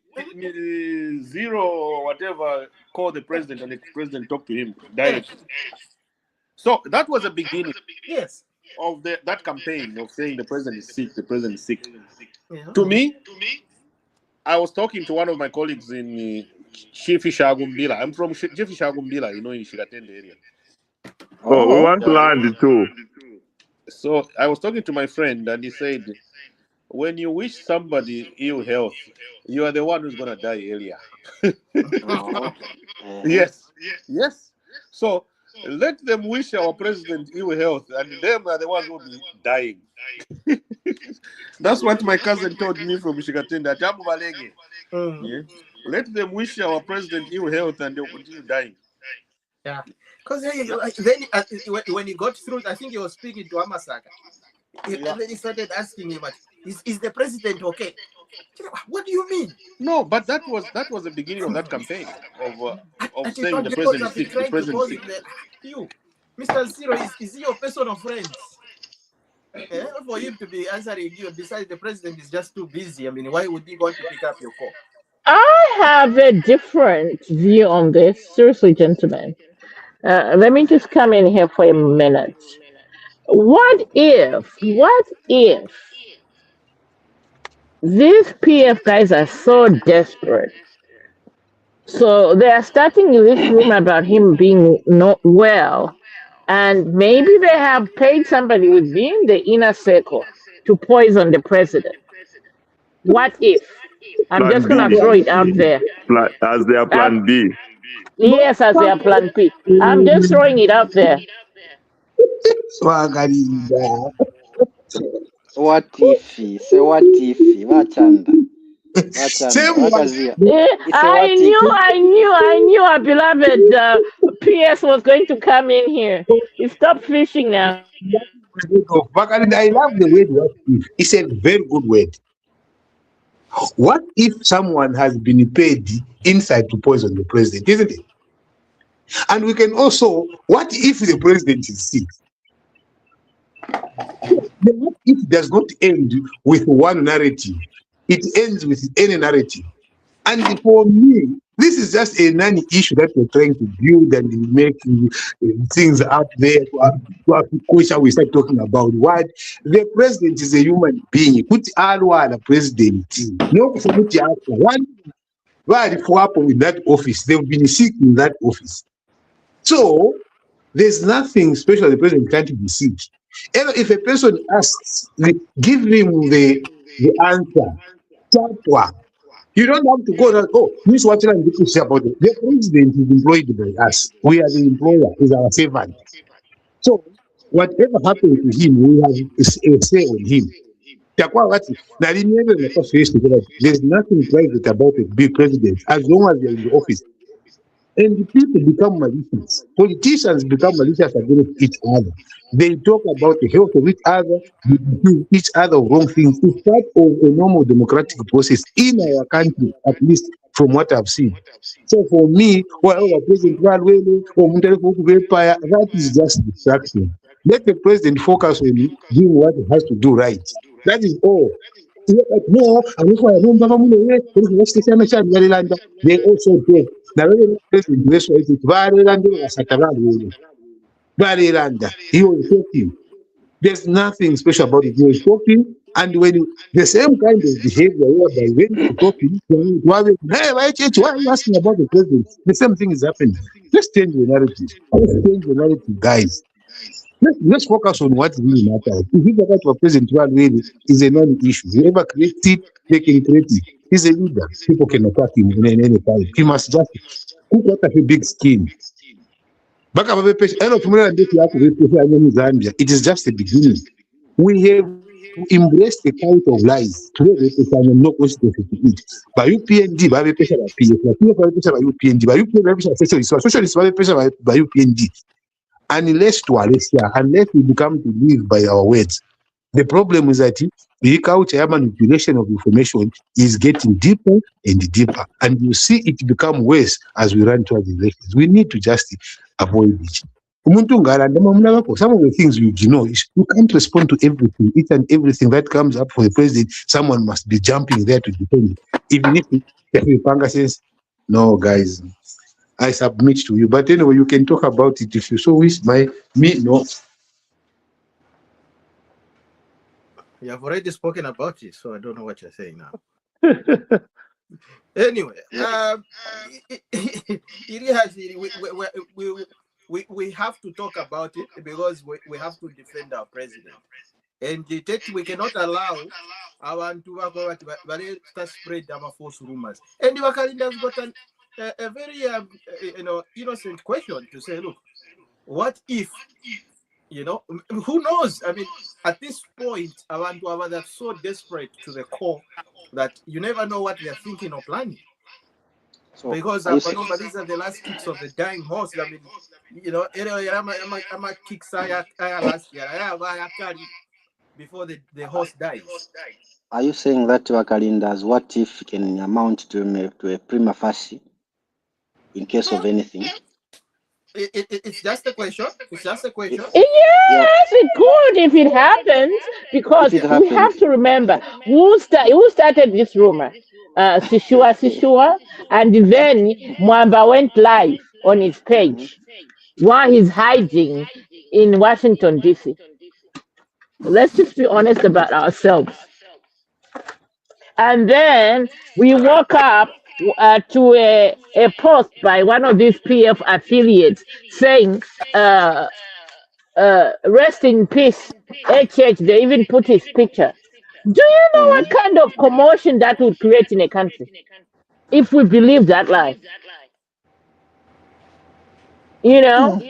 Zero or whatever call the president and the president talk to him directly? So that was the beginning. Of that campaign of saying the president is sick. The president is sick. To me, I was talking to one of my colleagues in Chifi Shagumbila. I'm from Chifi Shagumbila, in Shigatende area. Oh, we want to land too. So I was talking to my friend, and he said, when you wish somebody ill health, you are the one who's going to die earlier. Yes. So let them wish our president ill health, and them are the ones who will be dying. That's what my cousin told me from Shigatenda. Jabu Balege. Yeah. Let them wish our president ill health, and they'll continue dying. Yeah, because then when he got through, I think he was speaking to Amasaka. And then he started asking him, "Is the president okay?" What do you mean? No, but that was the beginning of that campaign of saying the president is sick. The president is sick. You, Mr. Zero, is he your personal friend? For him to be answering you, besides the president is just too busy. I mean, why would he want to pick up your call? I have a different view on this. Seriously, gentlemen. Let me just come in here for a minute. What if these PF guys are so desperate? So they are starting this rumor about him being not well. And maybe they have paid somebody within the inner circle to poison the president. What if? I'm Plan just going B. to throw it out there. As their plan B. Yes, as their plan B. I'm just throwing it out there. What if? Say what if? Wachanda. I knew our beloved PS was going to come in here. He stopped fishing now. I love the word what if. It's a very good word. What if someone has been paid inside to poison the president, isn't it? And we can also, what if the president is sick? The what if does not end with one narrative. It ends with any narrative. And for me, this is just a non-issue that we're trying to build and make things up there. Kwacha, we start talking about what the president is a human being. Put the president. No, one with that office. They've been sick in that office. So there's nothing special the president can't be sick. And if a person asks, give him the answer. You don't have to go that, this is what I'm going to say about it. The president is employed by us. We are the employer, is our servant. So whatever happens to him, we have a say on him. There's nothing private about a big president as long as they're in the office. And the people become malicious. Politicians become malicious against each other. They talk about the health of each other, they accuse each other of wrong things. It's part of a normal democratic process in our country, at least from what I've seen. So for me, that is just distraction. Let the president focus on doing what he has to do right. That is all. No, they also talk. He was talking. There's nothing special about it. He was talking, and when the same kind of behavior whereby when you're talking, why are you asking about the president? The same thing is happening. Let's change the narrative. Let's change the narrative, guys. Let's focus on what really matters. If you forget what President really is a non-issue, whoever creates it, they can create it. He's a leader. People can attack him in any time. He must just cook out of a big skin. Zambia. It is just the beginning. We have embraced the count of lies. Today, no constituency to eat. By UPND, by pressure by PF, by UPND, by UPND, by UPND. Unless we become to live by our words. The problem is that the culture manipulation of information is getting deeper and deeper. And you see it become worse as we run towards the elections. We need to just avoid it. Some of the things you know is you can't respond to everything. Each and everything that comes up for the president, someone must be jumping there to defend it. Even if Panga says, no, guys, I submit to you. But anyway, you can talk about it if you so wish. No. You have already spoken about it, so I don't know what you're saying now. Anyway, we have to talk about it because we have to defend our president. And we cannot allow our to spread our false rumors. And Wakalinda has got a very innocent question to say, look, what if, you know, who knows? I mean, at this point, abantu are so desperate to the core that you never know what they're thinking or planning. So Because these are the last kicks of the dying horse. I mean, you know, I'm a kicks last year before the horse dies. Are you saying that Wakalinda's what if can amount to a prima facie in case of anything? It's just a question. It's just a question. Yes, it could if it happens, because we have to remember who started this rumor. Sishua, and then Mwamba went live on his page while he's hiding in Washington, D.C. Let's just be honest about ourselves. And then we woke up to a post by one of these PF affiliates saying, rest in peace, HH. They even put his picture. Do you know what kind of commotion that would create in a country if we believe that lie? You know?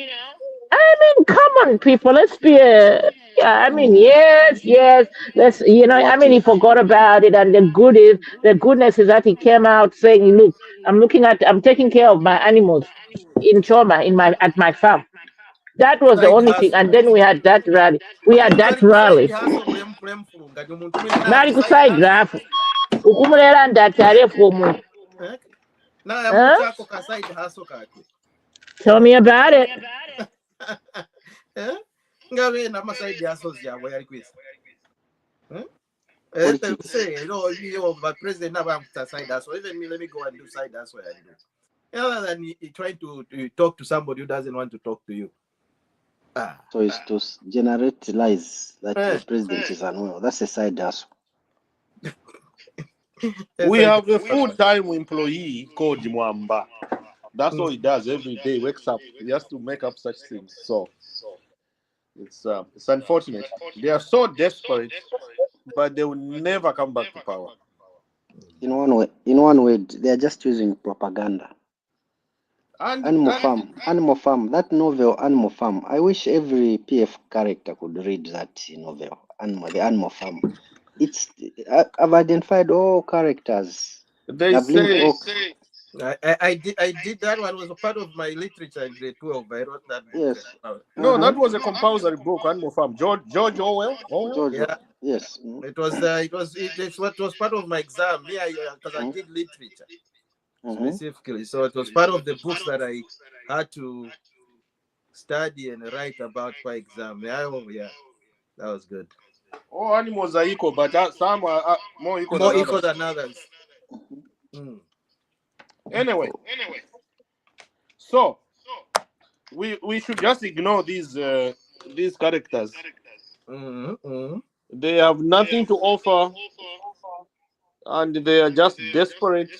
I mean, come on, people. Let's be I mean, yes. Let's, you know. I mean, he forgot about it, and the goodness is that he came out saying, "Look, I'm taking care of my animals in Choma at my farm." That was the only thing, and then we had that rally. Mari kuside rafu. Ukumulera ndati arefu omuntu. Tell me about it. Ngabe namaside hustles yabo yari kwisa. Say, but president never side hustle. Even me, let me go and do side hustle. Other than trying to talk to somebody who doesn't want to talk to you. So it's to generate lies that the president is unwell. That's a side hustle. We have a full-time employee called Mwamba. That's all he does every day. Wakes up, he has to make up such things. So it's unfortunate. They are so desperate, but they will never come back to power. In one word, they are just using propaganda. Animal Farm. That novel, Animal Farm. I wish every PF character could read that novel, the Animal Farm. I've identified all characters. They say. I did that one. Was a part of my literature in grade 12. I wrote that book. Yes. No, that was a compulsory book, Animal Farm. George Orwell. Yeah. Yes. It was part of my exam. Because I did literature specifically. So it was part of the books that I had to study and write about for exam. Yeah, that was good. All animals are equal, but some are more equal than others. Anyway, so we should just ignore these characters. They have nothing to offer, and they are just desperate.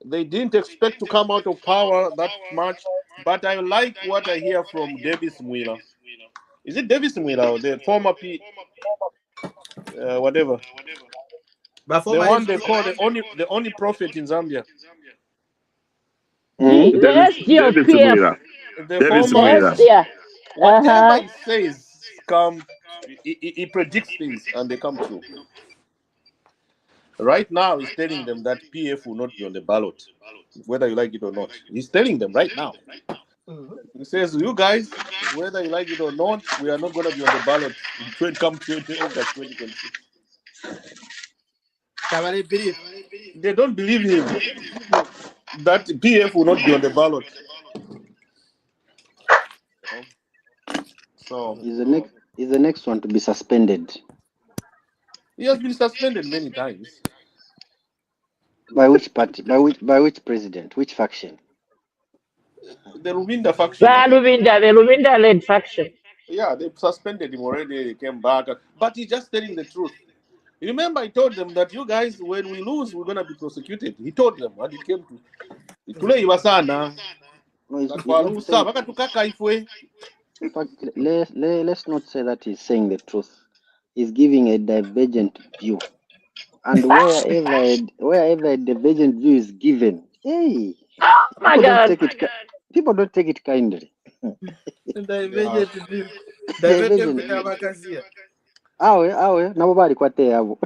They didn't expect to come out of power that much, but I like what I hear from Davis Mwila. Is it Davis Mwila or the former whatever? The one they call the only prophet in Zambia. Davis Mwila. Whatever he says, he predicts things and they come true. Right now, he's telling them that PF will not be on the ballot, whether you like it or not. He's telling them right now. He says, you guys, whether you like it or not, we are not going to be on the ballot in August 2026. They don't believe him that PF will not be on the ballot. So is the next one to be suspended. He has been suspended many times. By which party? By which president? Which faction? The Ruvinda faction. The Ruvinda-led faction. Yeah, they suspended him already. He came back, but he's just telling the truth. You remember, I told them that you guys, when we lose, we're gonna be prosecuted. He told them, and it came to. In fact, let's not say that he's saying the truth. He's giving a divergent view, and wherever a divergent view is given, hey, my God, people don't take it kindly. nabo balikwate abo.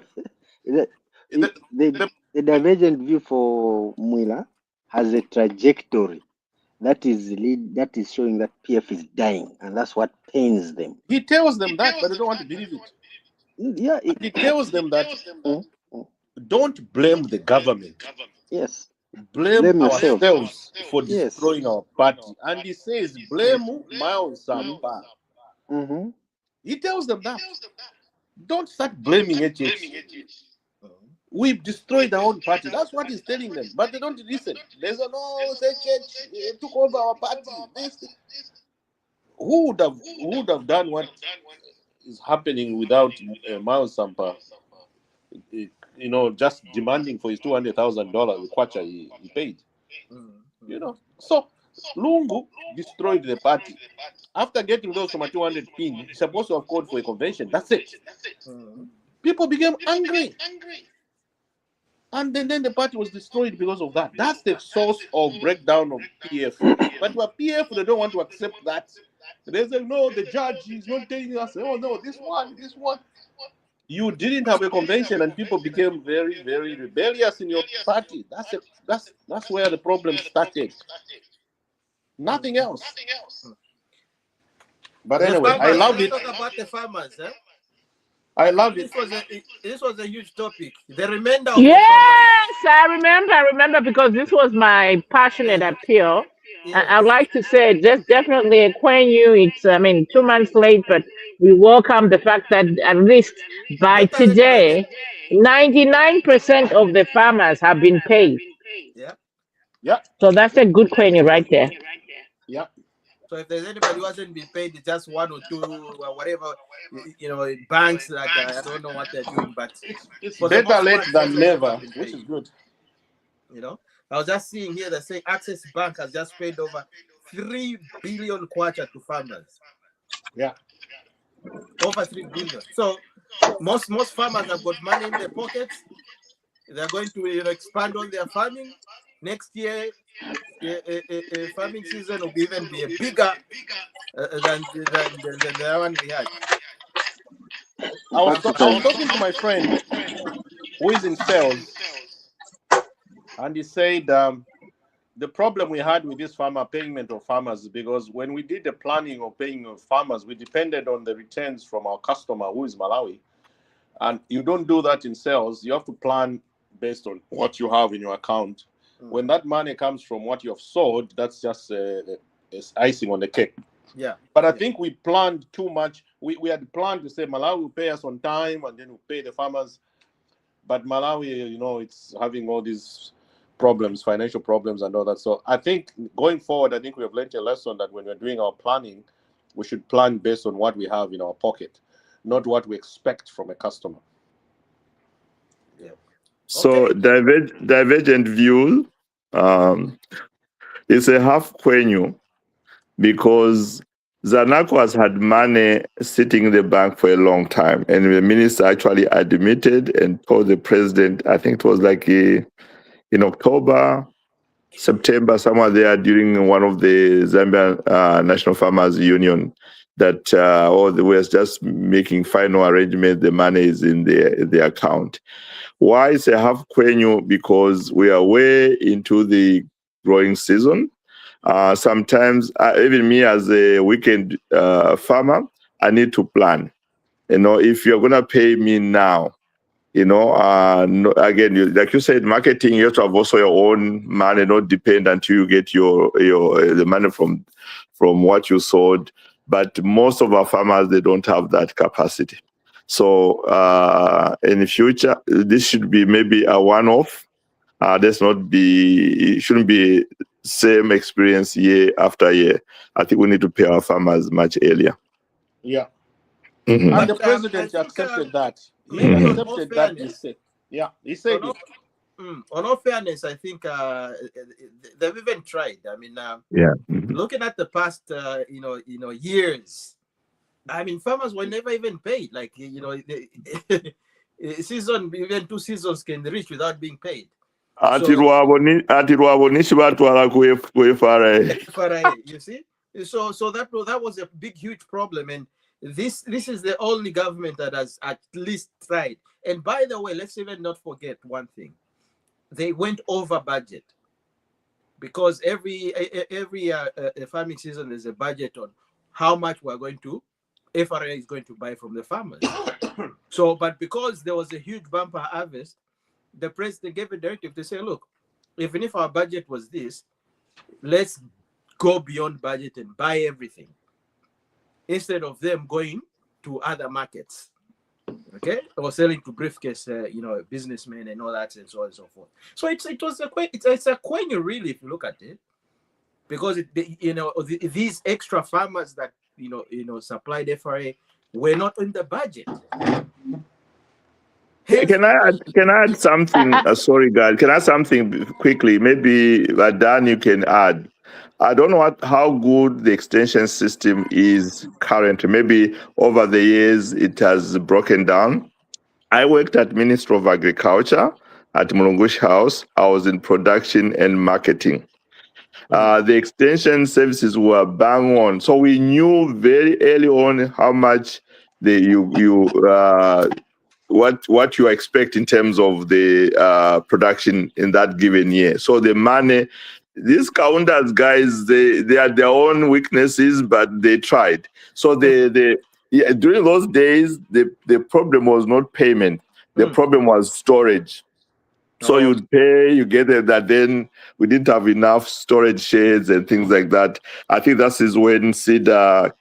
The divergent view for Mwila has a trajectory that is showing that PF is dying, and that's what pains them. He tells them that, but they don't want to believe it. Yeah, he tells them that don't blame the government. Yes. Blame ourselves for destroying our party. And he says, blame Mao Zambia. Mm-hmm. He tells them that. Don't start blaming HH. We've destroyed our own party. That's what he's telling them. But they don't listen. They say, no, HH took over our party. Who would have done what is happening without Mao Zambia? You know, just demanding for his $200,000 Kwacha he paid. You know, so Lungu destroyed the party. After getting those from a 200 pin, he's supposed to have called for a convention. That's it. People became angry. And then the party was destroyed because of that. That's the source of breakdown of PF. But with PF, they don't want to accept that. They say, no, the judge is not telling us, oh no, this one. You didn't have a convention and people became very, very rebellious in your party. That's where the problem started. Nothing else. But anyway, I love it. Talk about the farmers, eh? I love it. This was a huge topic. The remainder of I remember because this was my passionate appeal. I'd like to say just definitely Kwen Yu, it's 2 months late, but we welcome the fact that at least by today 99% of the farmers have been paid. Yeah. So that's a good Kwen Yu right there. Yeah. So if there's anybody who hasn't been paid, it's just one or two or whatever, banks like I don't know what they're doing, but it's better late than never, which is good. I was just seeing here that saying Access Bank has just paid over 3 billion kwacha to farmers. Yeah. Over 3 billion. So most farmers have got money in their pockets. They're going to expand on their farming. Next year, farming season will even be bigger than the one we had. I was talking to my friend who is in sales, and he said the problem we had with this farmer payment of farmers is because when we did the planning of paying of farmers, we depended on the returns from our customer who is Malawi. And you don't do that in sales. You have to plan based on what you have in your account. When that money comes from what you have sold, that's just icing on the cake. Yeah. But I think we planned too much. We had planned to say Malawi will pay us on time and then we'll pay the farmers. But Malawi, it's having all these problems, financial problems and all that. So I think going forward, I think we have learned a lesson that when we're doing our planning, we should plan based on what we have in our pocket, not what we expect from a customer. Yeah. So divergent view is a half Kwen Yu because Zanaco has had money sitting in the bank for a long time, and the minister actually admitted and told the president, I think it was like in October, September, somewhere there during one of the Zambia National Farmers Union, that they were just making final arrangement. The money is in the account. Why is a half Kwen Yu? Because we are way into the growing season. Sometimes, even me as a weekend farmer, I need to plan. If you're gonna pay me now, again, like you said, marketing, you have to have also your own money, not depend until you get the money from what you sold. But most of our farmers, they don't have that capacity. So in the future, this should be maybe a one-off. It shouldn't be same experience year after year. I think we need to pay our farmers much earlier. Yeah. Mm-hmm. And the president accepted that. He accepted that. He said it. On all fairness, I think they've even tried. Looking at the past, years, farmers were never even paid. Like, season, even 2 seasons can reach without being paid. Ati rwabo nishi batwara ku FRA. You see? So that was a big, huge problem, and this is the only government that has at least tried. And by the way, let's even not forget one thing: they went over budget, because every farming season there's a budget on how much we're going to FRA is going to buy from the farmers. So, but because there was a huge bumper harvest, the president gave a directive to say, look, even if our budget was this, let's go beyond budget and buy everything, instead of them going to other markets, okay, or selling to briefcase, businessmen and all that, and so on and so forth. So it's a coin, really, if you look at it, because these extra farmers that supplied FRA were not in the budget. Can I add something? Sorry, guys. Can I add something quickly? Maybe Dan, you can add. I don't know how good the extension system is currently. Maybe over the years it has broken down. I worked at Ministry of Agriculture at Mulungushi House. I was in production and marketing. The extension services were bang on, so we knew very early on how much what you expect in terms of the production in that given year. So the money, these counters guys, they had their own weaknesses, but they tried. So during those days, the problem was not payment. The problem was storage. So you'd pay, you get it, that then we didn't have enough storage sheds and things like that. I think that is when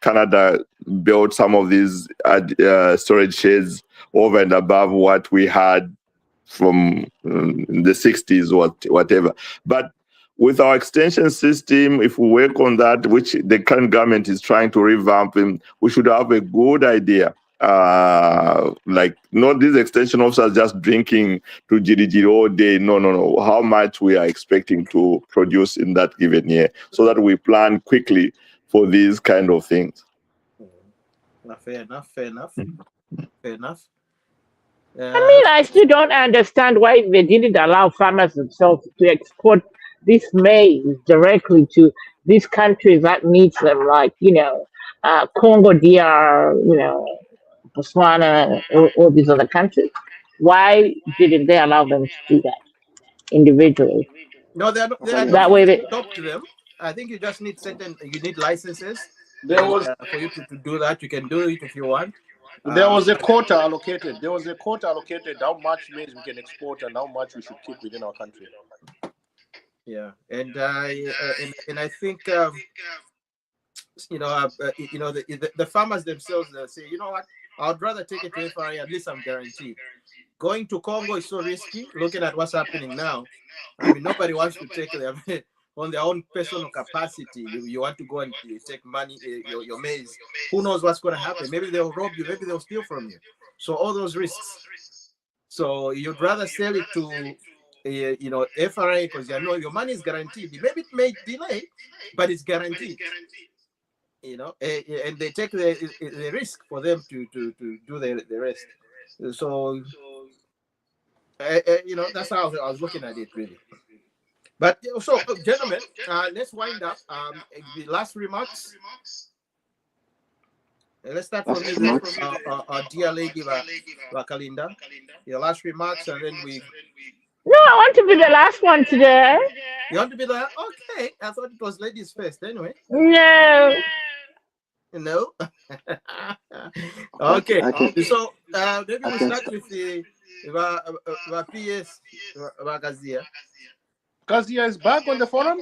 Canada built some of these storage sheds over and above what we had from the 60s or whatever. But with our extension system, if we work on that, which the current government is trying to revamp, we should have a good idea. Like not these extension officers just drinking to GDG all day. No. How much we are expecting to produce in that given year, so that we plan quickly for these kind of things. Fair enough. I still don't understand why they didn't allow farmers themselves to export this maize directly to these countries that needs them, like Congo, DR, Botswana, all these other countries. Why didn't they allow them to do that individually? No, they that way they talk to them. I think you just need licenses. For you to do that. You can do it if you want. There was a quota allocated. How much maize we can export and how much we should keep within our country. Yeah, and I think the farmers themselves, they say, you know what, I'd rather take it to FRA. At least I'm guaranteed. Going to Congo is so risky. Looking at what's happening now, I mean, nobody wants to take them on their own personal capacity. You want to go and take money, your maize. Who knows what's going to happen? Maybe they'll rob you. Maybe they'll steal from you. So all those risks. So you'd rather sell it to FRA, because your money is guaranteed. Maybe it may delay, but it's guaranteed. And they take the risk for them to do the rest. So that's how I was looking at it, really. But so, gentlemen, let's wind up. The last remarks. Let's start from our dear lady Kalinda. Your last remarks, and then we. No, I want to be the last one today. You want to be the okay? I thought it was ladies first. Anyway. No. No. Okay. So maybe we start with the PS Kazia. Kazia is back on the forum.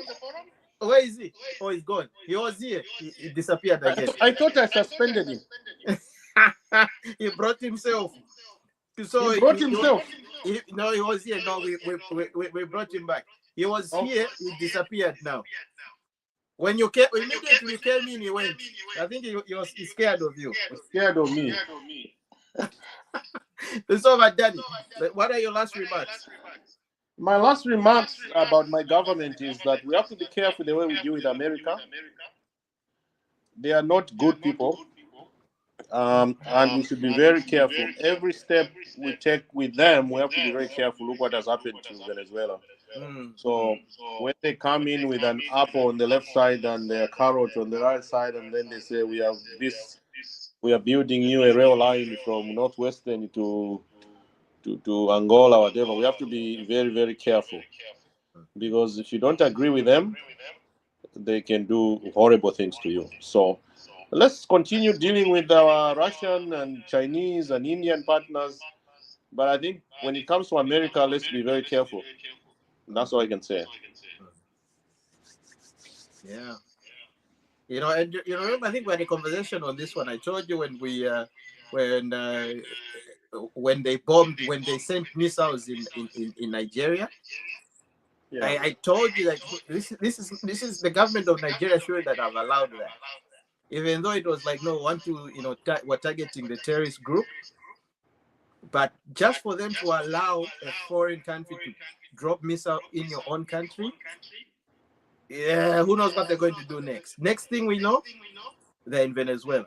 Where is he? Oh, he's gone. He was here. He disappeared again. I thought I suspended him. He brought himself. So he brought himself. He was here. No, we brought him back. He was here. He disappeared now. When you came, immediately came in, he went. I think he was scared of you. Scared of me. So, Daddy, what are your last remarks? My last remarks about my government is that we have to be careful the way we deal with America. They are not good people. And we should be very careful. Every step we take with them, we have to be very careful. Look what has happened to Venezuela. So when they come in with an apple on the left side and a carrot on the right side, and then they say we are building you a rail line from northwestern to Angola, whatever. We have to be very, very careful, because if you don't agree with them, they can do horrible things to you. So let's continue dealing with our Russian and Chinese and Indian partners. But I think when it comes to America, let's be very careful. That's all I can say. Yeah. And remember, I think we had a conversation on this one. I told you when they bombed, when they sent missiles in Nigeria. Yeah. I told you that this is the government of Nigeria sure that have allowed that, even though it was like we're targeting the terrorist group, but just for them to allow a foreign country to drop missile in your own country. Yeah, who knows what they're going to do next? Next thing we know, they're in Venezuela.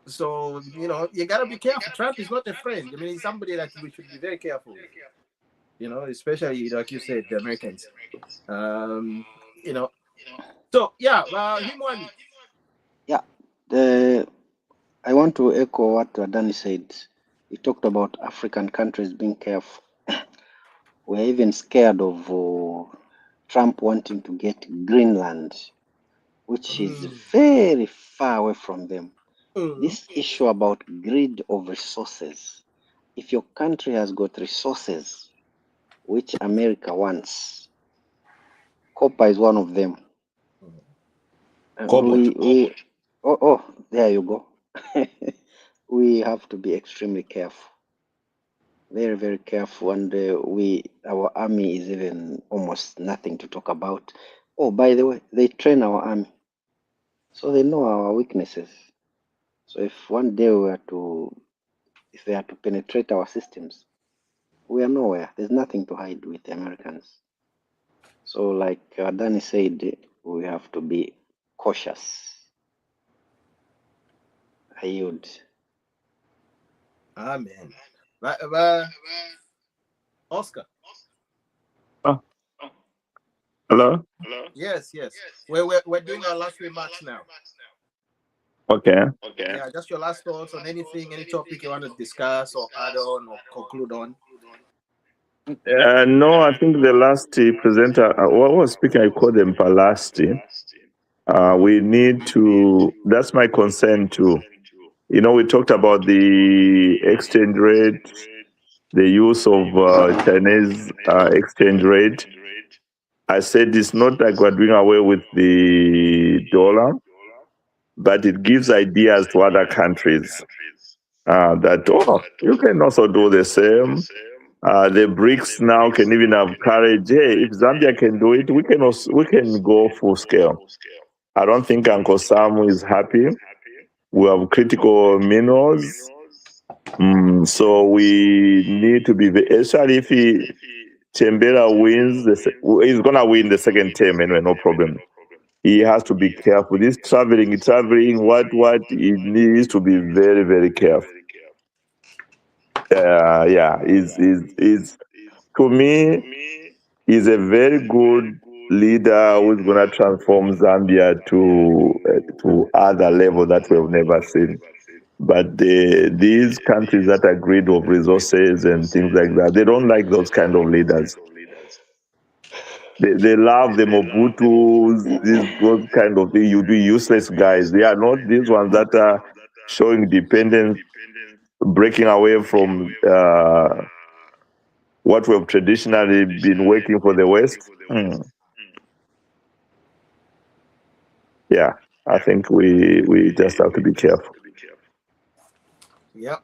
So, you got to be careful. Trump is not a friend. I mean, he's somebody that we should be very careful with. Especially, like you said, the Americans. So, yeah, Himwani. Yeah, I want to echo what Danny said. He talked about African countries being careful. We're even scared of Trump wanting to get Greenland, which is very far away from them. This issue about greed of resources. If your country has got resources, which America wants, copper is one of them. There you go. We have to be extremely careful. Very, very careful. And our army is even almost nothing to talk about. Oh, by the way, they train our army, so they know our weaknesses. So if one day if they are to penetrate our systems, we are nowhere. There's nothing to hide with the Americans. So like Danny said, we have to be cautious. I yield. Amen. Oscar. Hello? Yes. We're doing our last remarks now. Okay. Yeah, just your last thoughts on any topic you want to discuss or add on or conclude on. No, I think the last presenter, what was speaking, I called them Palasti. We need to, that's my concern too. We talked about the exchange rate, the use of Chinese exchange rate. I said it's not like we're doing away with the dollar, but it gives ideas to other countries that, you can also do the same. The BRICS now can even have courage. Hey, if Zambia can do it, we can go full scale. I don't think Uncle Sam is happy. We have critical minerals. So we need to be, especially if Chembera wins, he's going to win the second term anyway, no problem. He has to be careful. This traveling, what he needs to be very, very careful. To me, he's a very good leader who's going to transform Zambia to other level that we've never seen. But these countries that are greed of resources and things like that, they don't like those kind of leaders. They love the Mobutus, those kind of things. You do useless guys. They are not these ones that are showing dependence, breaking away from what we've traditionally been working for the West. Yeah, I think we just have to be careful. Yeah,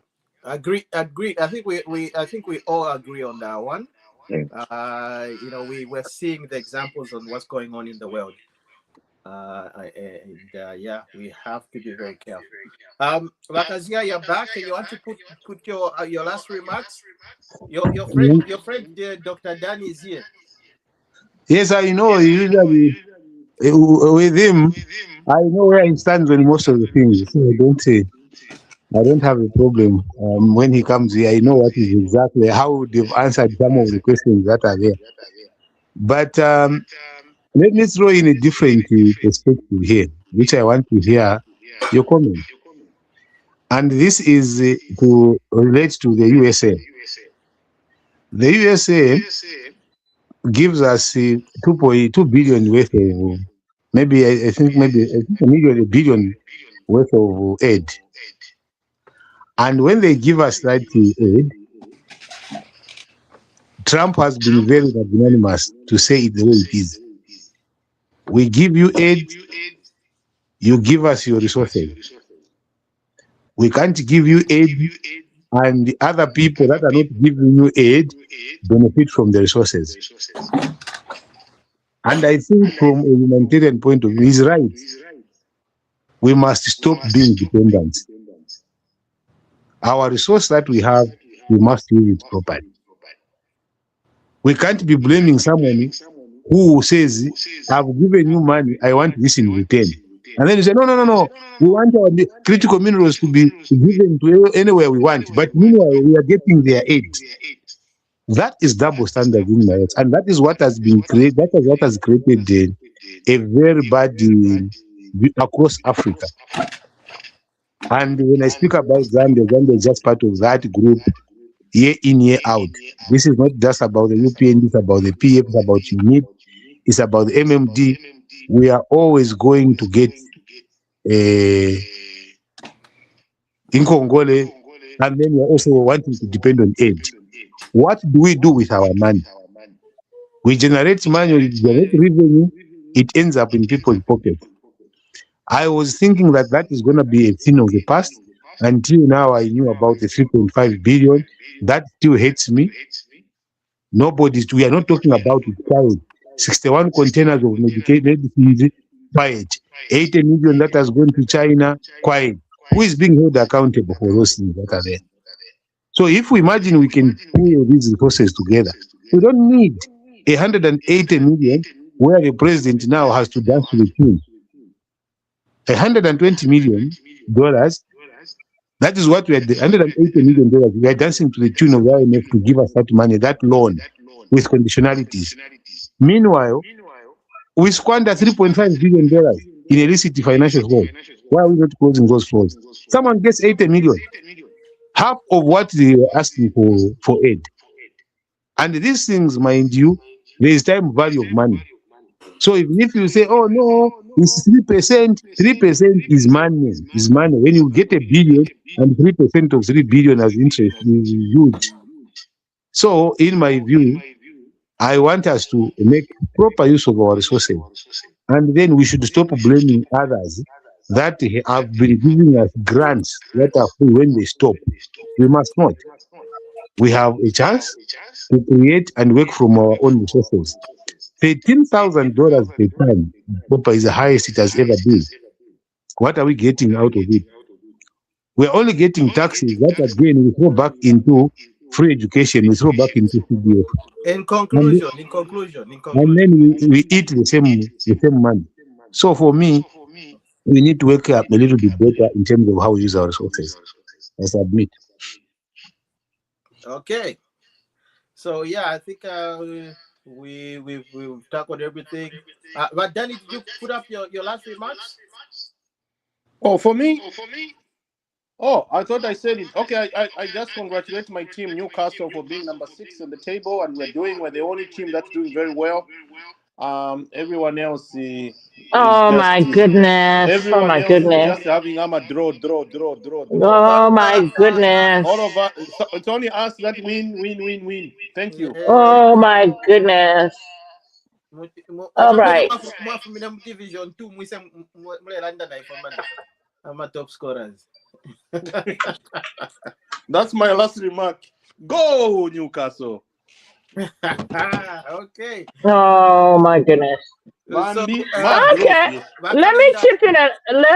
agreed. I think we all agree on that one. We're seeing the examples on what's going on in the world. We have to be very careful. Lakazia, you're back, and you want to put your last remarks? Your friend, Dr. Danny is here. Yes, I know. Usually With him, I know where he stands on most of the things, so I don't have a problem. When he comes here, I know what is exactly how they've answered some of the questions that are there. But let me throw in a different perspective here, which I want to hear your comment. And this is to relate to the USA. The USA gives us 2.2 billion worth of, maybe I think a billion worth of aid. And when they give us that aid, Trump has been very magnanimous to say it the way it is. We give you aid, you give us your resources. We can't give you aid, and the other people that are not giving you aid benefit from the resources. And I think from a humanitarian point of view, he's right. We must stop being dependent. Our resource that we have, we must use it properly. We can't be blaming someone who says, I've given you money, I want this in return. And then you say, no. We want our critical minerals to be given to anywhere we want. But meanwhile, we are getting their aid. That is double standard in my head. And that is what has been created. That is what has created a very bad across Africa. And when I speak about Zambia, Zambia is just part of that group, year in, year out. This is not just about the UPN, it's about the PF, it's about UNIT, it's about the MMD. We are always going to get in Congole, and then we are also wanting to depend on aid. What do we do with our money? We generate money, we generate revenue, it ends up in people's pockets. I was thinking that that is going to be a thing of the past. Until now, I knew about the 3.5 billion. That still hates me. We are not talking about it. Quiet. 61 containers of medicines, quiet. 80 million that has gone to China, quiet. Who is being held accountable for those things that are there? So if we imagine we can pull these resources together, we don't need 180 million where the president now has to dance to the tune. $120 million, that is what we are, $180 million, we are dancing to the tune of the IMF to give us that money, that loan, with conditionalities. Meanwhile, we squander $3.5 billion in illicit financial flows. Why are we not closing those flows? Someone gets 80 million, half of what they were asking for aid. And these things, mind you, there is time value of money. So even if you say, oh no, it's 3%, 3% is money, is money. When you get a billion and 3% of 3 billion as interest is huge. So in my view, I want us to make proper use of our resources. And then we should stop blaming others that have been giving us grants that are free when they stop. We must not. We have a chance to create and work from our own resources. $13,000 per ton copper is the highest it has ever been. What are we getting out of it? We're only getting taxes that again we throw back into free education, we throw back into CDF. In conclusion. And then we eat the same money. So for me, we need to wake up a little bit better in terms of how we use our resources. I submit. Okay. So yeah, I think we've tackled everything. But Danny, did you put up your last remarks? Oh, for me? Oh, I thought I said it. Okay, I just congratulate my team, Newcastle, for being number 6 on the table, and we're the only team that's doing very well. Everyone else is my goodness. Everyone else is just having draw. Oh my goodness. All of us, it's only us that win. Thank you. Oh my goodness. All right. Division 2, I'm a top scorers. That's my last remark. Go Newcastle. Okay. Oh my goodness. Okay. Let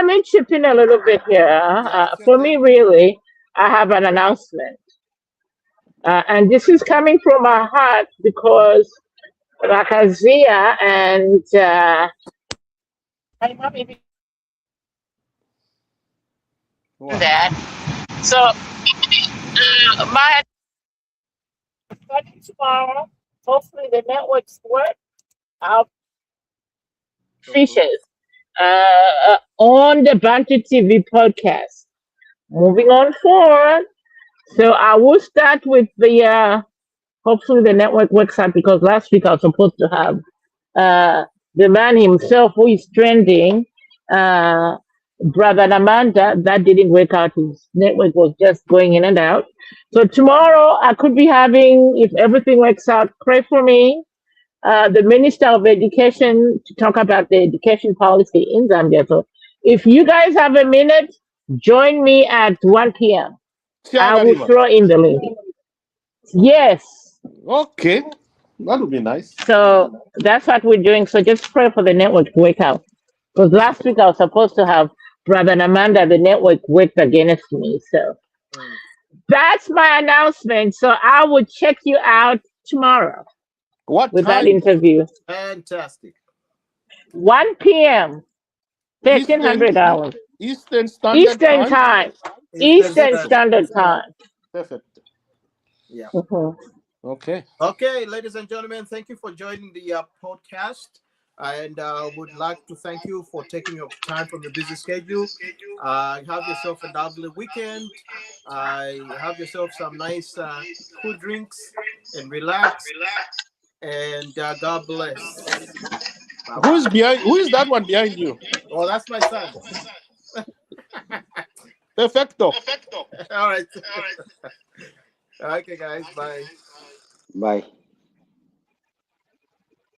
me chip in a little bit here. For me, really, I have an announcement. And this is coming from my heart because Rakazia and My mom even Wow. that. So my starting tomorrow. Hopefully the networks work. Our features on the Bantu TV podcast. Moving on forward. So I will start with the hopefully the network works out because last week I was supposed to have the man himself who is trending, Brother Amanda. That didn't work out. His network was just going in and out. So tomorrow I could be having, if everything works out, pray for me, the Minister of Education to talk about the education policy in Zambia. So if you guys have a minute, join me at 1 p.m. I will River. throw in the link. Yes. Okay, that would be nice. So that's what we're doing. So just pray for the network to work out. Because last week I was supposed to have Brother Amanda, the network worked against me. So that's my announcement. So I will check you out tomorrow What with that time? interview. Fantastic. 1 p.m. 1300 hours. Eastern Standard Eastern time. Eastern Standard Time. Perfect. Yeah. Okay. Okay, ladies and gentlemen, thank you for joining the podcast. And would like to thank you for taking your time from your busy schedule. Have yourself a lovely weekend. Have yourself some nice cool drinks and relax. And God bless. Who is behind? Who is that one behind you? Oh, that's my son. Perfecto. All right. Okay, guys. Bye. Bye.